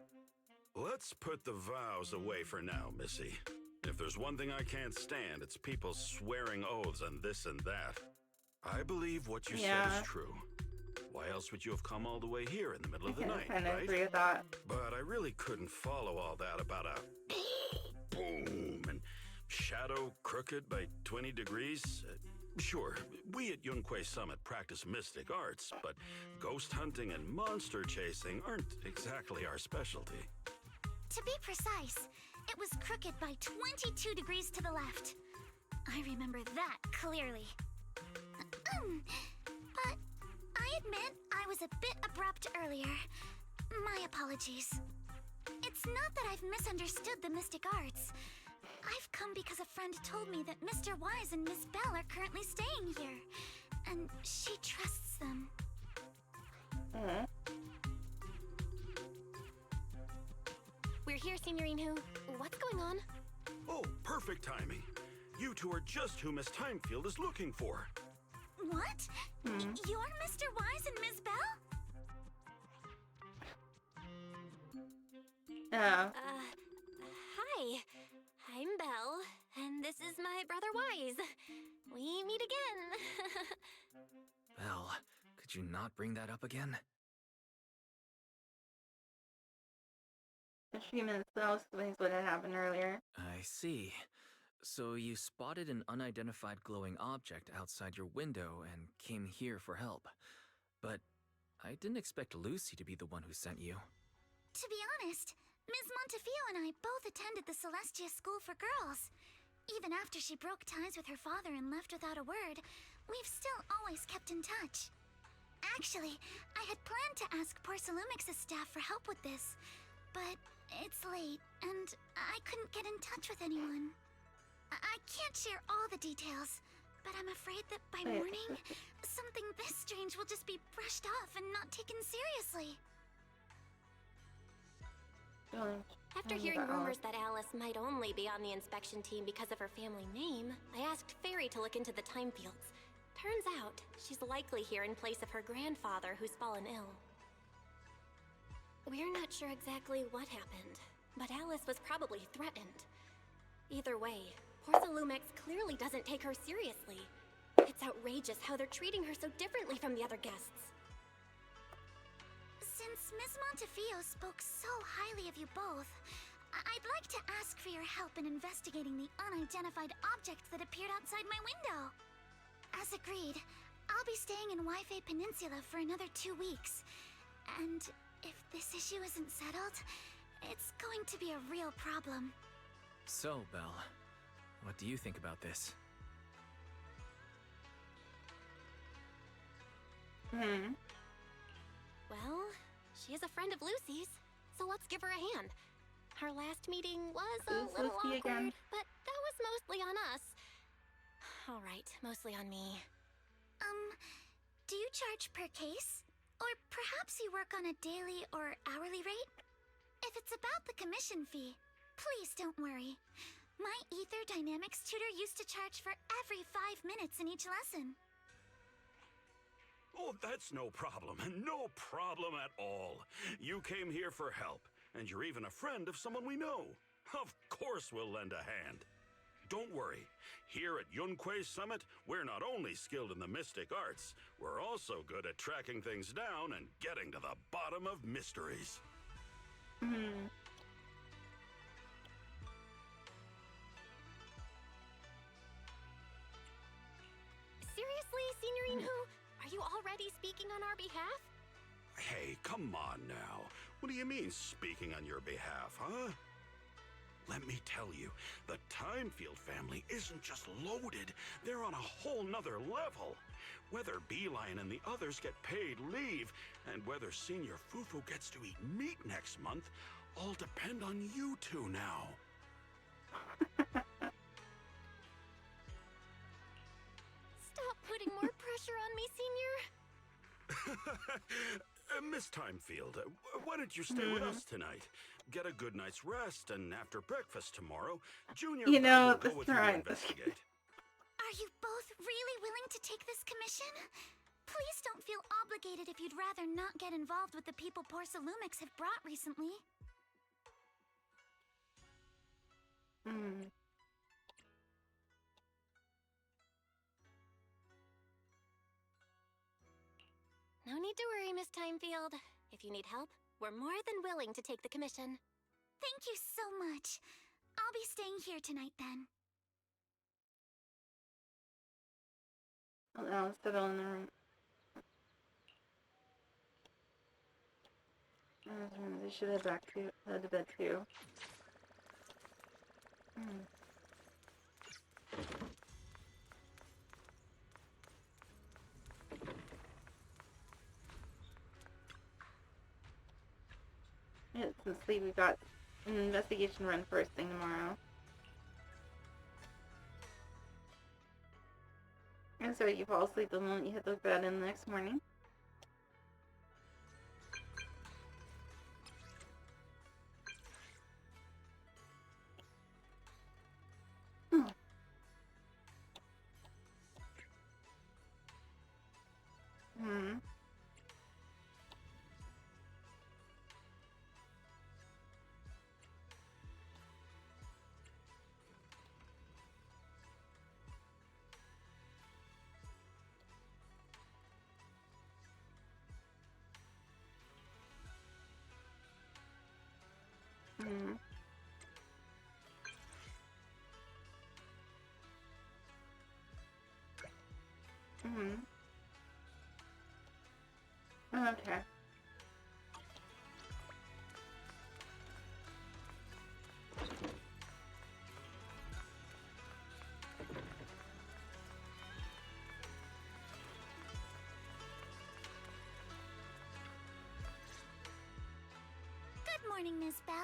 Let's put the vows away for now, Missy. If there's one thing I can't stand, it's people swearing oaths on this and that. I believe what you said is true. Why else would you have come all the way here in the middle of the night, I kind of right? agree with that. But I really couldn't follow all that about a boom and shadow crooked by 20 degrees. Sure, we at Yunquay Summit practice mystic arts, but ghost hunting and monster chasing aren't exactly our specialty. To be precise, it was crooked by 22 degrees to the left. I remember that clearly. But I admit I was a bit abrupt earlier. My apologies. It's not that I've misunderstood the mystic arts. I've come because a friend told me that Mr. Wise and Miss Bell are currently staying here, and she trusts them. We're here, Senior Yinhu. What's going on? Oh, perfect timing. You two are just who Miss Timefield is looking for. What? You're Mr. Wise and Miss Bell? Hi. I'm Belle, and this is my brother Wise. We meet again. Belle, could you not bring that up again? A few minutes ago explains what had happened earlier. I see. So you spotted an unidentified glowing object outside your window and came here for help. But I didn't expect Lucy to be the one who sent you. To be honest, Ms. Montefio and I both attended the Celestia School for Girls. Even after she broke ties with her father and left without a word, we've still always kept in touch. Actually, I had planned to ask Porcelumix's staff for help with this, but it's late, and I couldn't get in touch with anyone. I can't share all the details, but I'm afraid that by morning, something this strange will just be brushed off and not taken seriously. After hearing rumors that Alice might only be on the inspection team because of her family name, I asked Fairy to look into the time fields. Turns out, she's likely here in place of her grandfather who's fallen ill. We're not sure exactly what happened, but Alice was probably threatened. Either way, Porcelumix clearly doesn't take her seriously. It's outrageous how they're treating her so differently from the other guests. Since Ms. Montefio spoke so highly of you both, I'd like to ask for your help in investigating the unidentified object that appeared outside my window. As agreed, I'll be staying in Wi-Fi Peninsula for another 2 weeks. And if this issue isn't settled, it's going to be a real problem. So, Belle, what do you think about this? Well, she is a friend of Lucy's, so let's give her a hand. Our last meeting was a little awkward, but that was mostly on us. Alright, mostly on me. Do you charge per case? Or perhaps you work on a daily or hourly rate? If it's about the commission fee, please don't worry. My Ether Dynamics tutor used to charge for every 5 minutes in each lesson. Oh, that's no problem. No problem at all. You came here for help, and you're even a friend of someone we know. Of course we'll lend a hand. Don't worry. Here at Yunquei Summit, we're not only skilled in the mystic arts, we're also good at tracking things down and getting to the bottom of mysteries. Seriously, Signorine Hu? Are you already speaking on our behalf? Hey, come on now. What do you mean, speaking on your behalf, huh? Let me tell you, the Timefield family isn't just loaded, they're on a whole nother level. Whether Beeline and the others get paid leave, and whether Senior Fufu gets to eat meat next month, all depend on you two now. Stop putting more pressure on me, Senior. Miss Timefield, why don't you stay with us tonight? Get a good night's rest, and after breakfast tomorrow, Junior will go with you to investigate. Are you both really willing to take this commission? Please don't feel obligated if you'd rather not get involved with the people Porcelumix have brought recently. No need to worry, Miss Timefield. If you need help, we're more than willing to take the commission. Thank you so much. I'll be staying here tonight then. Well, now let's settle in the room. They should head to bed too. Yeah, since we got an investigation run first thing tomorrow. And so you fall asleep the moment you hit the bed in the next morning. Okay. Good morning, Ms. Bell.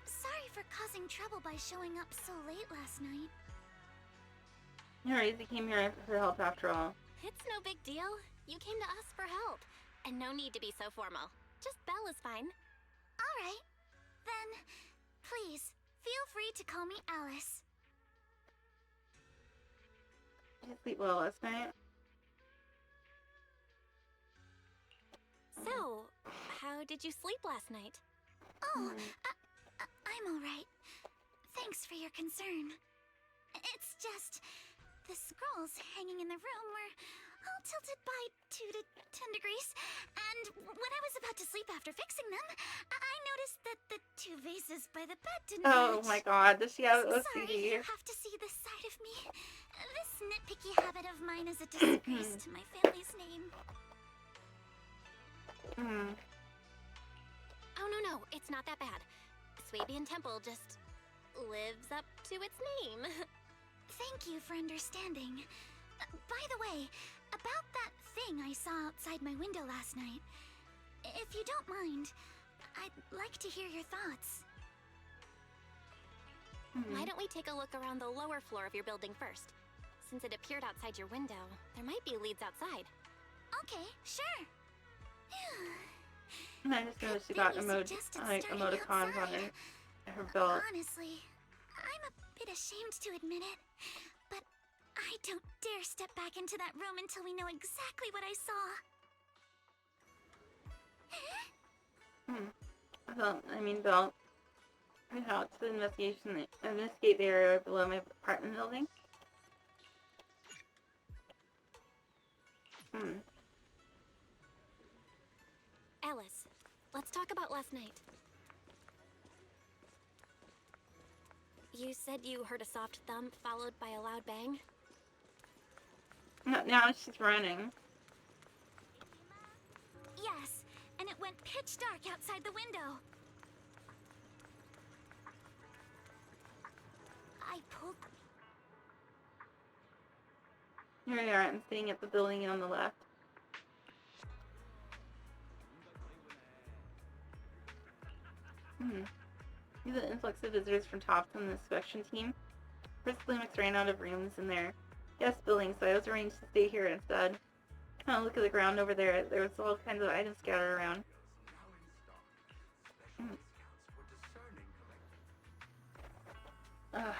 Sorry for causing trouble by showing up so late last night. No worries, he came here for help after all. It's no big deal. You came to us for help. And no need to be so formal. Just Belle is fine. Alright. Then, please, feel free to call me Alice. Did you sleep well last night? So, how did you sleep last night? Oh, I'm alright. Thanks for your concern. It's just, the scrolls hanging in the room were all tilted by 2 to 10 degrees, and when I was about to sleep after fixing them, I noticed that the 2 vases by the bed didn't Oh match. my god, does she have Sorry, OCD? you have to see this side of me. This nitpicky habit of mine is a disgrace to my family's name. Oh no, it's not that bad. Swabian Temple just lives up to its name. Thank you for understanding. By the way, about that thing I saw outside my window last night, if you don't mind, I'd like to hear your thoughts. Why don't we take a look around the lower floor of your building first? Since it appeared outside your window, there might be leads outside. Okay, sure. I just noticed she got emoticons on her belt. Honestly, I'm a bit ashamed to admit it, but I don't dare step back into that room until we know exactly what I saw. Belle, head out to the investigate the area below my apartment building. Alice, let's talk about last night. You said you heard a soft thump followed by a loud bang? Now she's running. Yes, and it went pitch dark outside the window. I pulled... Here we are, I'm sitting at the building on the left. These are the influx of visitors from Tops on the inspection team. First Lumix ran out of rooms in their guest building, so I was arranged to stay here instead. Look at the ground over there. There was all kinds of items scattered around. A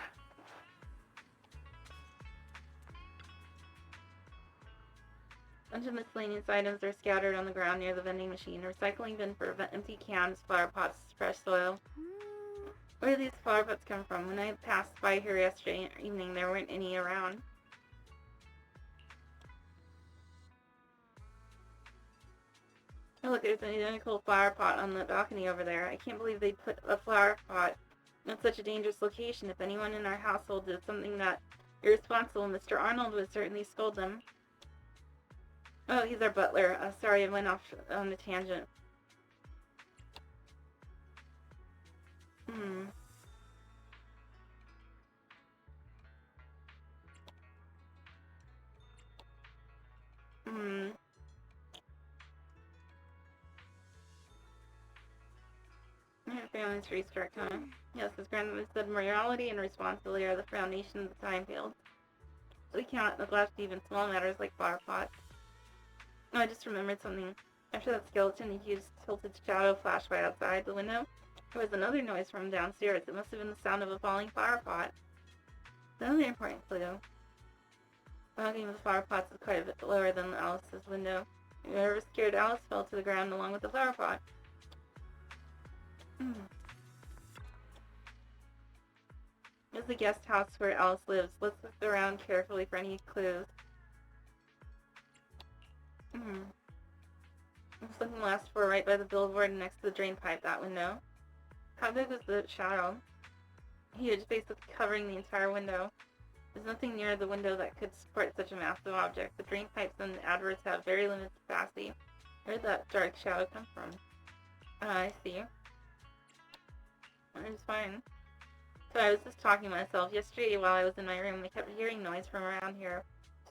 bunch of miscellaneous items are scattered on the ground near the vending machine. A recycling bin for empty cans, flower pots, fresh soil. Where do these flower pots come from? When I passed by here yesterday evening, there weren't any around. Oh look, there's an identical flower pot on the balcony over there. I can't believe they put a flower pot in such a dangerous location. If anyone in our household did something that irresponsible, Mr. Arnold would certainly scold them. Oh, he's our butler. Sorry, I went off on a tangent. Your family's pretty strict, huh? Yes, his grandmother said morality and responsibility are the foundation of the time field. We cannot neglect even small matters like flower pots. Oh, I just remembered something. After that skeleton, a huge tilted shadow flashed by outside the window. There was another noise from downstairs. It must have been the sound of a falling flower pot. Another important clue. The balcony of the flower pots is quite a bit lower than Alice's window. Whoever scared Alice fell to the ground along with the flower pot. This is the guest house where Alice lives. Let's look around carefully for any clues. There's something last floor right by the billboard next to the drain pipe, that window. How big was the shadow? Huge, basically covering the entire window. There's nothing near the window that could support such a massive object. The drain pipes and the adverts have very limited capacity. Where'd that dark shadow come from? I see. It's fine. So I was just talking to myself. Yesterday while I was in my room, I kept hearing noise from around here.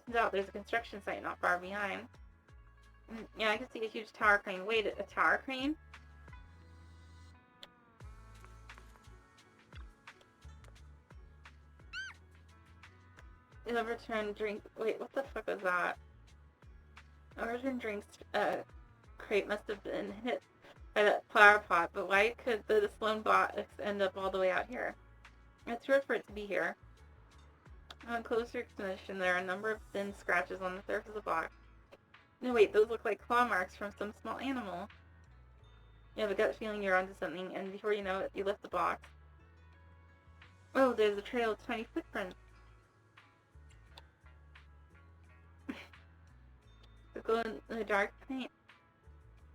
Turns out there's a construction site not far behind. Yeah, I can see a huge tower crane. Wait, a tower crane? The overturned drink. Wait, what the fuck was that? Overturned drinks crate must have been hit by that flower pot, but why could the lone box end up all the way out here? It's weird for it to be here. On closer examination, there are a number of thin scratches on the surface of the box. No, wait, those look like claw marks from some small animal. You have a gut feeling you're onto something, and before you know it, you lift the box. Oh, there's a trail of tiny footprints. The glow in the dark paint.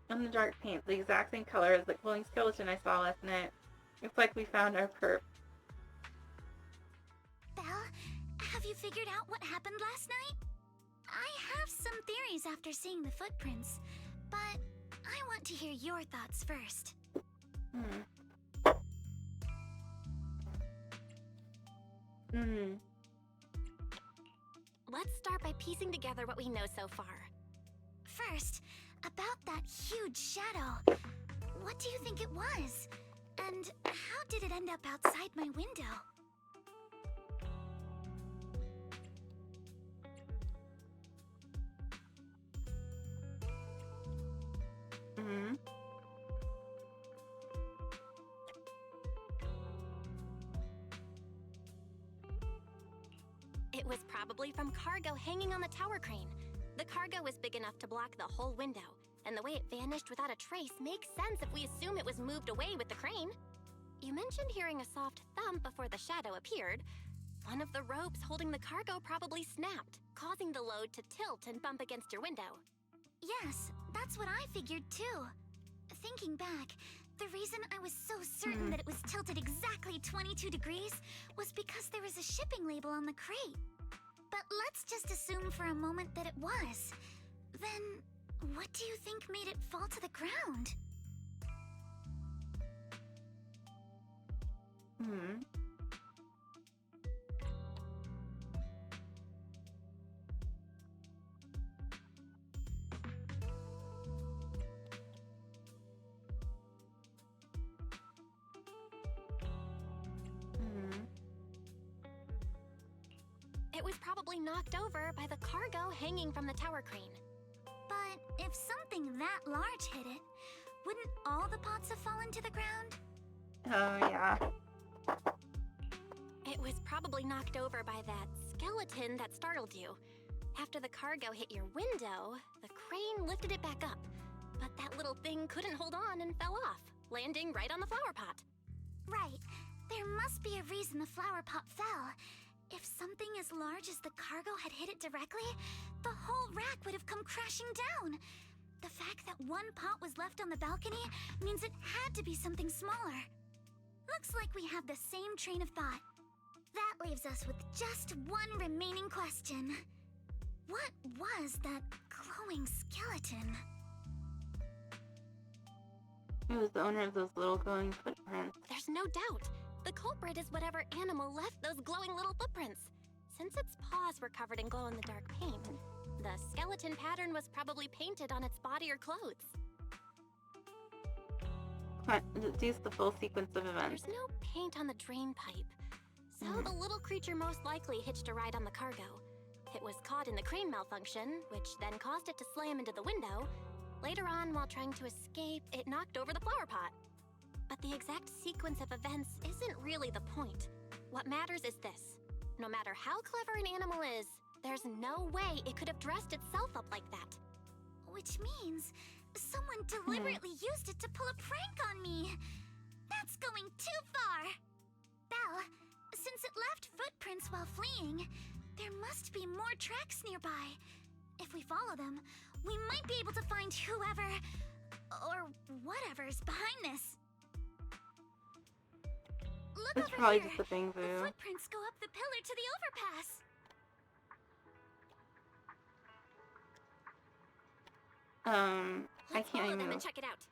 In the dark paint, the exact same color as the glowing skeleton I saw last night. Looks like we found our perp. Belle, have you figured out what happened last night? I have some theories after seeing the footprints, but I want to hear your thoughts first. Let's start by piecing together what we know so far. First, about that huge shadow. What do you think it was? And how did it end up outside my window? It was probably from cargo hanging on the tower crane. The cargo was big enough to block the whole window, and the way it vanished without a trace makes sense if we assume it was moved away with the crane. You mentioned hearing a soft thump before the shadow appeared. One of the ropes holding the cargo probably snapped, causing the load to tilt and bump against your window. Yes, that's what I figured too. Thinking back, the reason I was so certain that it was tilted exactly 22 degrees was because there was a shipping label on the crate. But let's just assume for a moment that it was. Then, what do you think made it fall to the ground? It was probably knocked over by the cargo hanging from the tower crane. But if something that large hit it, wouldn't all the pots have fallen to the ground? Oh, yeah. It was probably knocked over by that skeleton that startled you. After the cargo hit your window, the crane lifted it back up. But that little thing couldn't hold on and fell off, landing right on the flower pot. Right. There must be a reason the flower pot fell. If something as large as the cargo had hit it directly, the whole rack would have come crashing down. The fact that one pot was left on the balcony means it had to be something smaller. Looks like we have the same train of thought. That leaves us with just one remaining question. What was that glowing skeleton? It was the owner of those little glowing footprints. There's no doubt. The culprit is whatever animal left those glowing little footprints. Since its paws were covered in glow-in-the-dark paint, the skeleton pattern was probably painted on its body or clothes. Deduce the full sequence of events. There's no paint on the drain pipe, so the little creature most likely hitched a ride on the cargo. It was caught in the crane malfunction, which then caused it to slam into the window. Later on, while trying to escape, it knocked over the flower pot. But the exact sequence of events isn't really the point. What matters is this. No matter how clever an animal is, there's no way it could have dressed itself up like that. Which means someone deliberately used it to pull a prank on me. That's going too far. Belle, since it left footprints while fleeing, there must be more tracks nearby. If we follow them, we might be able to find whoever or whatever's behind this. Look It's over probably here. just a thing, The Boo. footprints go up the pillar to the overpass. I can't Follow even them move. and check it out.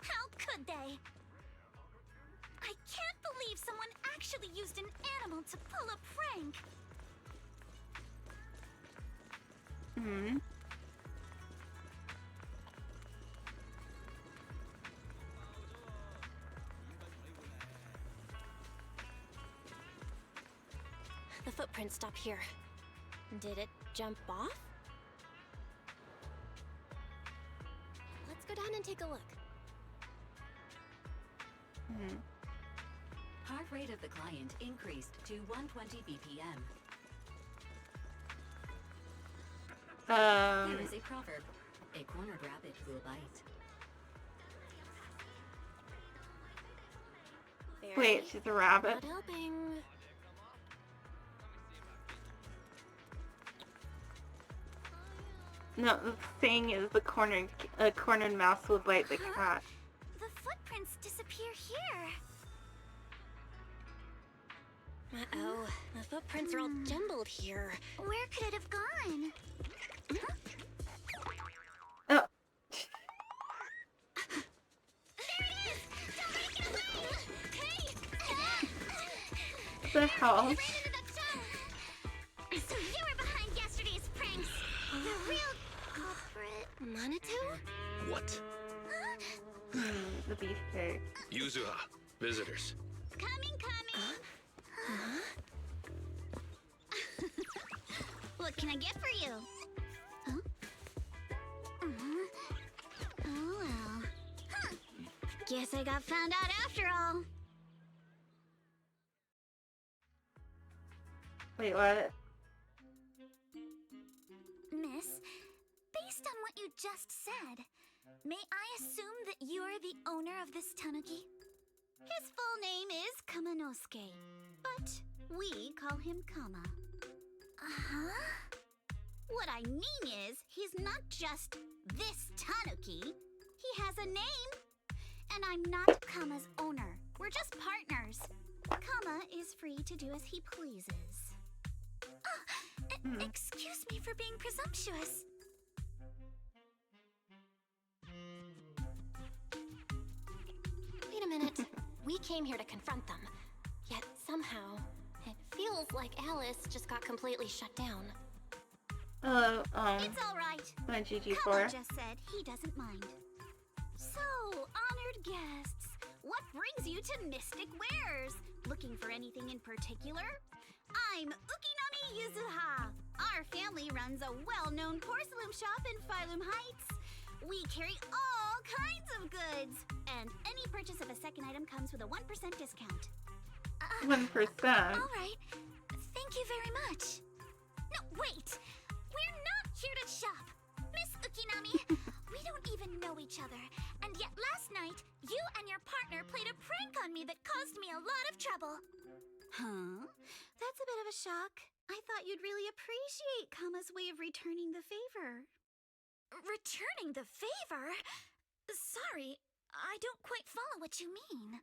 How could they? I can't believe someone actually used an animal to pull a prank. Hmm. The footprints stop here. Did it jump off? Let's go down and take a look. Hmm. Heart rate of the client increased to 120 BPM. Here is a proverb. A cornered rabbit will bite. Wait, she's a rabbit. Not helping. No, the thing is the cornered mouse will bite the cat. The footprints disappear here. Uh-oh, the footprints are all jumbled here. Where could it have gone? Oh. The hell? So you were behind yesterday's pranks. The real culprit. Manitou? What? The beefcake. Yuzuha, visitors. Coming. What can I get for you? Huh? Oh well. Huh. Guess I got found out after all. Wait, what? Miss, based on what you just said, may I assume that you're the owner of this tanuki? His full name is Kamanosuke, but we call him Kama. Uh-huh? What I mean is, he's not just this tanuki. He has a name. And I'm not Kama's owner. We're just partners. Kama is free to do as he pleases. Excuse me for being presumptuous. Wait a minute. We came here to confront them. Yet somehow, it feels like Alice just got completely shut down. It's all right. My GG4. Kama just said he doesn't mind. So, honored guests, what brings you to Mystic Wares? Looking for anything in particular? I'm Ukinami Yuzuha. Our family runs a well-known porcelain shop in Phylum Heights. We carry all kinds of goods, and any purchase of a second item comes with a 1% discount. 1%. All right. Thank you very much. No, wait. We're not here to shop. Miss Ukinami, we don't even know each other. And yet last night, you and your partner played a prank on me that caused me a lot of trouble. Huh? That's a bit of a shock. I thought you'd really appreciate Kama's way of returning the favor. Returning the favor? Sorry, I don't quite follow what you mean.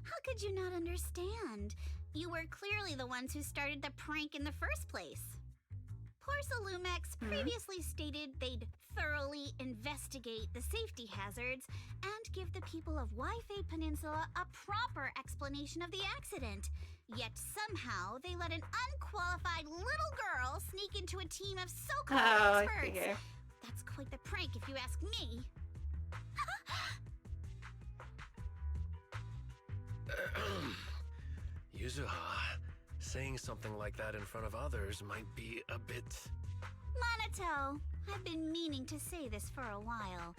How could you not understand? You were clearly the ones who started the prank in the first place. Porcelalumex previously stated they'd thoroughly investigate the safety hazards and give the people of Waifei Peninsula a proper explanation of the accident. Yet somehow they let an unqualified little girl sneak into a team of so-called experts. That's quite the prank if you ask me. Yuzuha, saying something like that in front of others might be a bit... Monato, I've been meaning to say this for a while.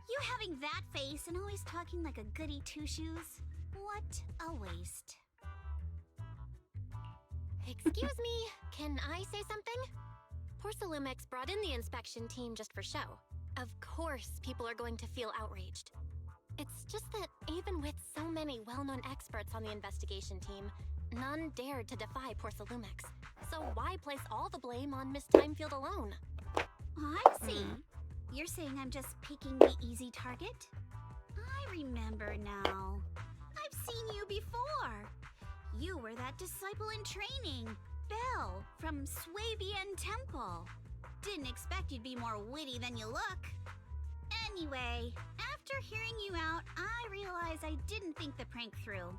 You having that face and always talking like a goody two-shoes? What a waste. Excuse me, can I say something? Porcelalumex brought in the inspection team just for show. Of course, people are going to feel outraged. It's just that even with so many well-known experts on the investigation team, none dared to defy Porcelalumex. So why place all the blame on Miss Timefield alone? I see. You're saying I'm just picking the easy target? I remember now. I've seen you before. You were that disciple in training. Belle from Swabian Temple. Didn't expect you'd be more witty than you look. Anyway, after hearing you out, I realized I didn't think the prank through.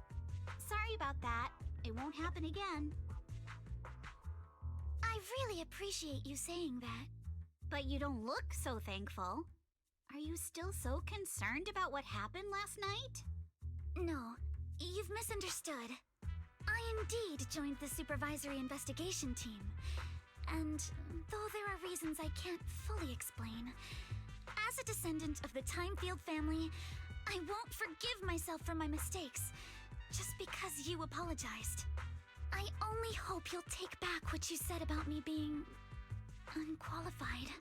Sorry about that. It won't happen again. I really appreciate you saying that. But you don't look so thankful. Are you still so concerned about what happened last night? No, you've misunderstood. I indeed joined the supervisory investigation team. And though there are reasons I can't fully explain, as a descendant of the Timefield family, I won't forgive myself for my mistakes just because you apologized. I only hope you'll take back what you said about me being unqualified.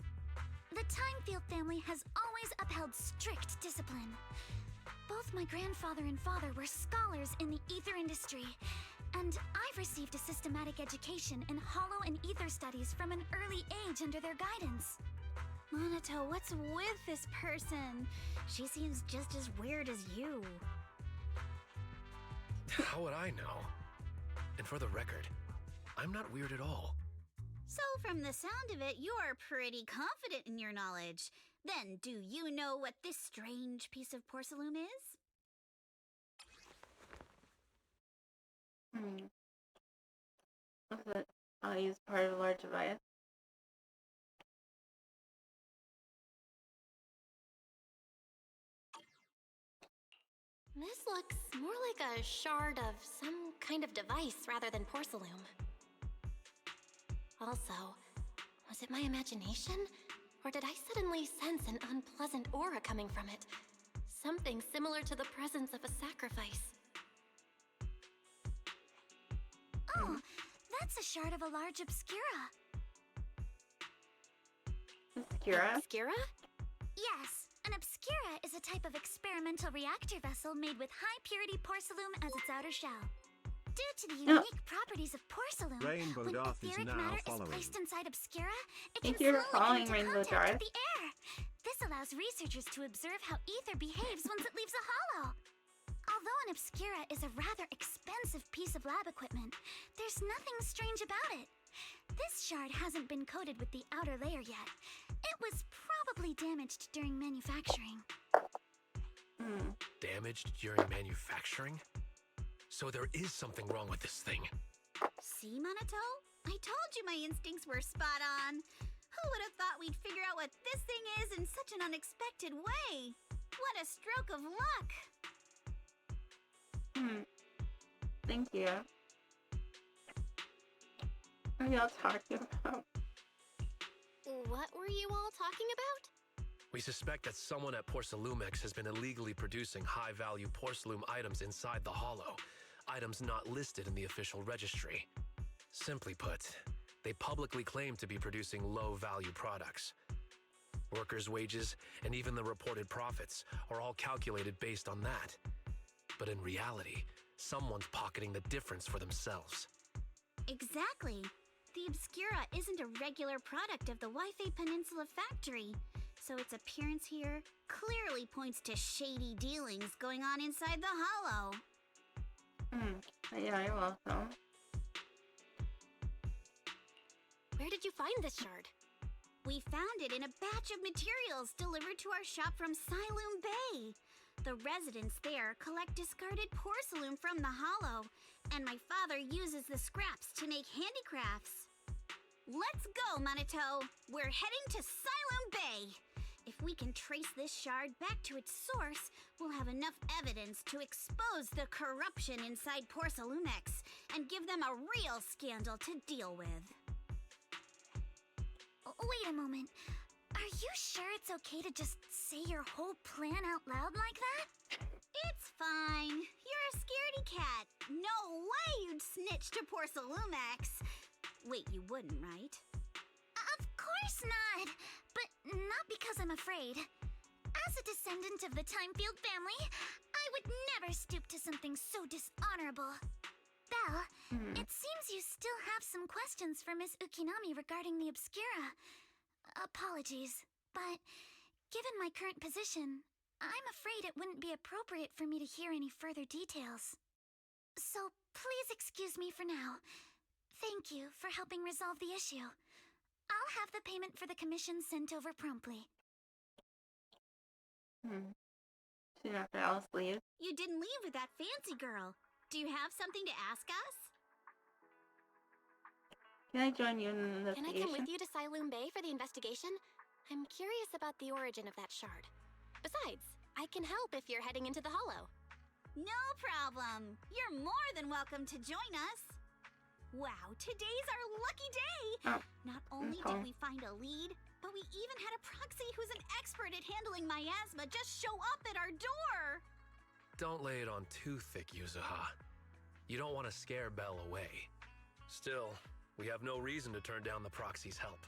The Timefield family has always upheld strict discipline. Both my grandfather and father were scholars in the ether industry, and I've received a systematic education in hollow and ether studies from an early age under their guidance. Monato, what's with this person? She seems just as weird as you. How would I know? And for the record, I'm not weird at all. So from the sound of it, you're pretty confident in your knowledge. Then, do you know what this strange piece of porcelain is? Is it used part of a large device? This looks more like a shard of some kind of device rather than porcelain. Also, was it my imagination? Or did I suddenly sense an unpleasant aura coming from it? Something similar to the presence of a sacrifice. Oh, that's a shard of a large obscura. Obscura? Obscura? Yes, an obscura is a type of experimental reactor vessel made with high-purity porcelain as its outer shell. Due to the unique properties of porcelain, Rainbow when Darth is etheric now matter is following. placed inside obscura, it Thank can you for slowly following come into Rainbow contact Darth. with the air. This allows researchers to observe how ether behaves once it leaves a hollow. Although an obscura is a rather expensive piece of lab equipment, there's nothing strange about it. This shard hasn't been coated with the outer layer yet. It was probably damaged during manufacturing. Damaged during manufacturing? So there is something wrong with this thing. See, Monato? I told you my instincts were spot on. Who would have thought we'd figure out what this thing is in such an unexpected way? What a stroke of luck! Thank you. What are y'all talking about? What were you all talking about? We suspect that someone at Porcelumex has been illegally producing high-value porcelain items inside the Hollow, items not listed in the official registry. Simply put, they publicly claim to be producing low-value products. Workers' wages and even the reported profits are all calculated based on that. But in reality, someone's pocketing the difference for themselves. Exactly. The Obscura isn't a regular product of the Wi-Fi Peninsula factory, so its appearance here clearly points to shady dealings going on inside the Hollow. Yeah, you're welcome. Where did you find this shard? We found it in a batch of materials delivered to our shop from Siloom Bay. The residents there collect discarded porcelain from the Hollow, and my father uses the scraps to make handicrafts. Let's go, Monato! We're heading to Siloom Bay! If we can trace this shard back to its source, we'll have enough evidence to expose the corruption inside Porcelumex and give them a real scandal to deal with. Wait a moment. Are you sure it's okay to just say your whole plan out loud like that? It's fine. You're a scaredy cat. No way you'd snitch to Porcelumex. Wait, you wouldn't, right? Of course not. But not because I'm afraid. As a descendant of the Timefield family, I would never stoop to something so dishonorable. Belle, it seems you still have some questions for Miss Ukinami regarding the Obscura. Apologies, but given my current position, I'm afraid it wouldn't be appropriate for me to hear any further details. So please excuse me for now. Thank you for helping resolve the issue. I'll have the payment for the commission sent over promptly. Soon after Alice leaves. You didn't leave with that fancy girl. Do you have something to ask us? Can I join you in the Can I investigation? come with you to Siloom Bay for the investigation? I'm curious about the origin of that shard. Besides, I can help if you're heading into the Hollow. No problem. You're more than welcome to join us. Wow, today's our lucky day! Oh, Not only did we find a lead, but we even had a proxy who's an expert at handling miasma just show up at our door! Don't lay it on too thick, Yuzuha. You don't want to scare Belle away. Still, we have no reason to turn down the proxy's help.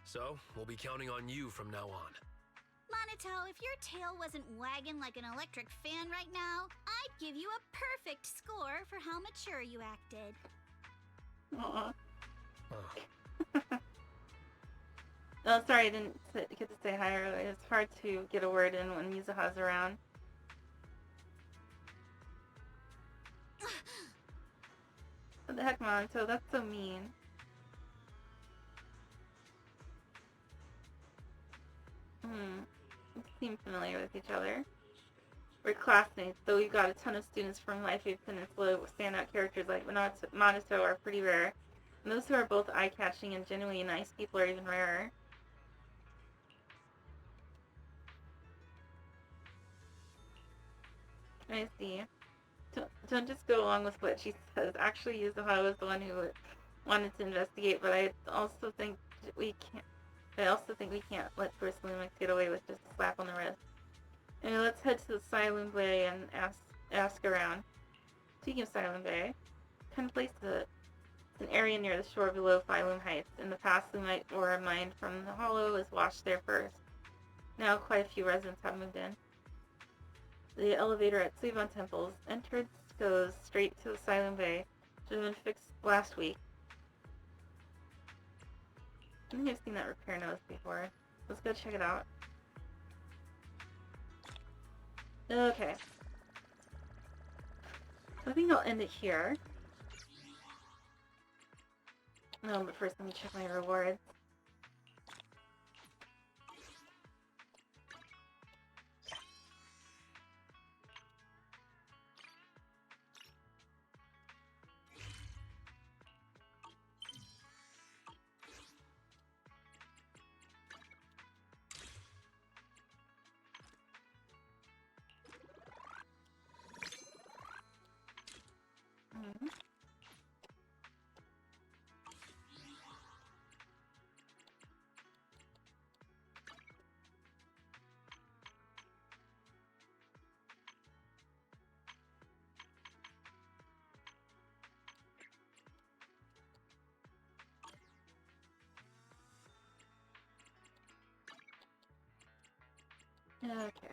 So, we'll be counting on you from now on. Monito, if your tail wasn't wagging like an electric fan right now, I'd give you a perfect score for how mature you acted. Aw. Oh, sorry, I didn't get to say hi earlier. It's hard to get a word in when Yuzuha's around. What the heck, Monto? That's so mean. We seem familiar with each other. We're classmates, though we've got a ton of students from Life Wave Peninsula with standout characters like Monito are pretty rare. And those who are both eye-catching and genuinely nice people are even rarer. I see. Don't just go along with what she says. Actually, Yuzuha was the one who wanted to investigate, but I also think we can't let Porcelain get away with just a slap on the wrist. Anyway, let's head to the Siloom Bay and ask around. Speaking of Siloom Bay, what kind of place is it? It's an area near the shore below Phylum Heights. In the past, the ore mined from the Hollow was washed there first. Now, quite a few residents have moved in. The elevator at Suivon Temple's entrance goes straight to the Siloom Bay, which has been fixed last week. I think I've seen that repair notice before. Let's go check it out. Okay. I think I'll end it here. No, but first let me check my rewards. Okay.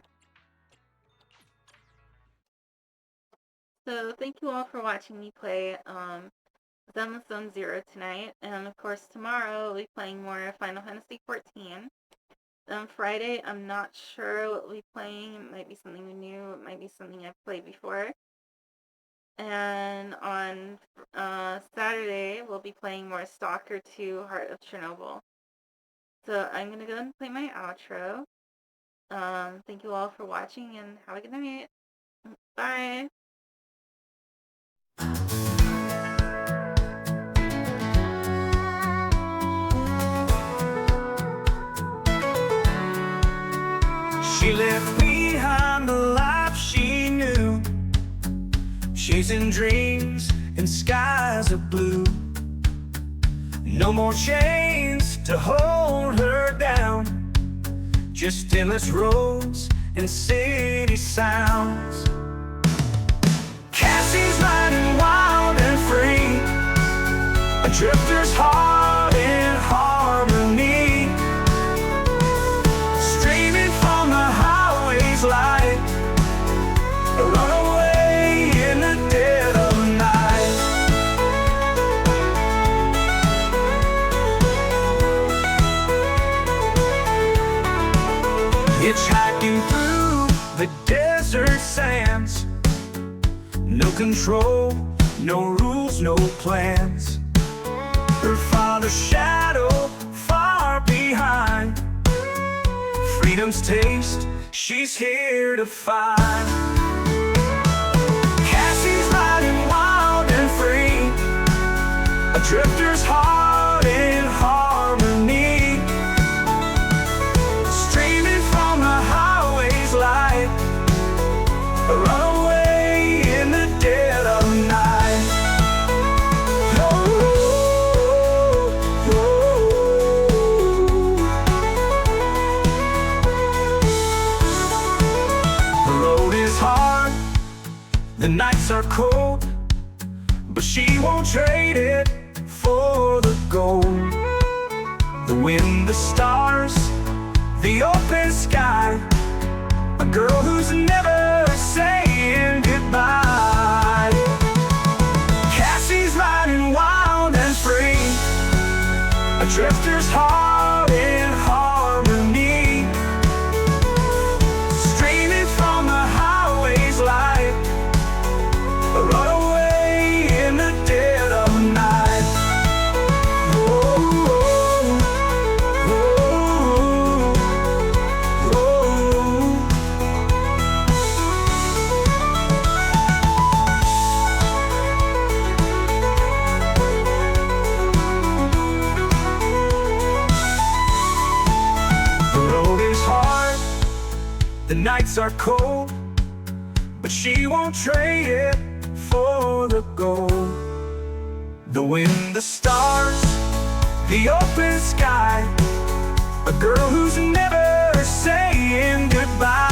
So thank you all for watching me play Zenless Zone Zero tonight, and of course tomorrow we'll be playing more Final Fantasy XIV. Friday, I'm not sure what we'll be playing. It might be something new. It might be something I've played before. And on Saturday, we'll be playing more Stalker 2: Heart of Chernobyl. So I'm going to go and play my outro. Thank you all for watching, and have a good night. Bye! She left behind the life she knew, chasing dreams in skies of blue. No more chains to hold her down, just endless roads and city sounds. Cassie's riding wild and free, a drifter's heart in harmony. Light, a runaway in the dead of night. Hitchhiking through the desert sands, no control, no rules, no plans. her father's shadow far behind. Freedom's taste, she's here to find. Cassie's riding wild and free, a drifter's heart in harmony, streaming from the highway's light, a runaway in the dead of night. The road is hard, the nights are cold, but she won't trade it for the gold. The wind, the stars, the open sky, a girl who's never saying goodbye. Cassie's riding wild and free, a drifter's heart in harmony, streaming from the highway's light, a runaway in the dead of night. The nights are cold, but she won't trade it for the gold. The wind, the stars, the open sky, a girl who's never saying goodbye.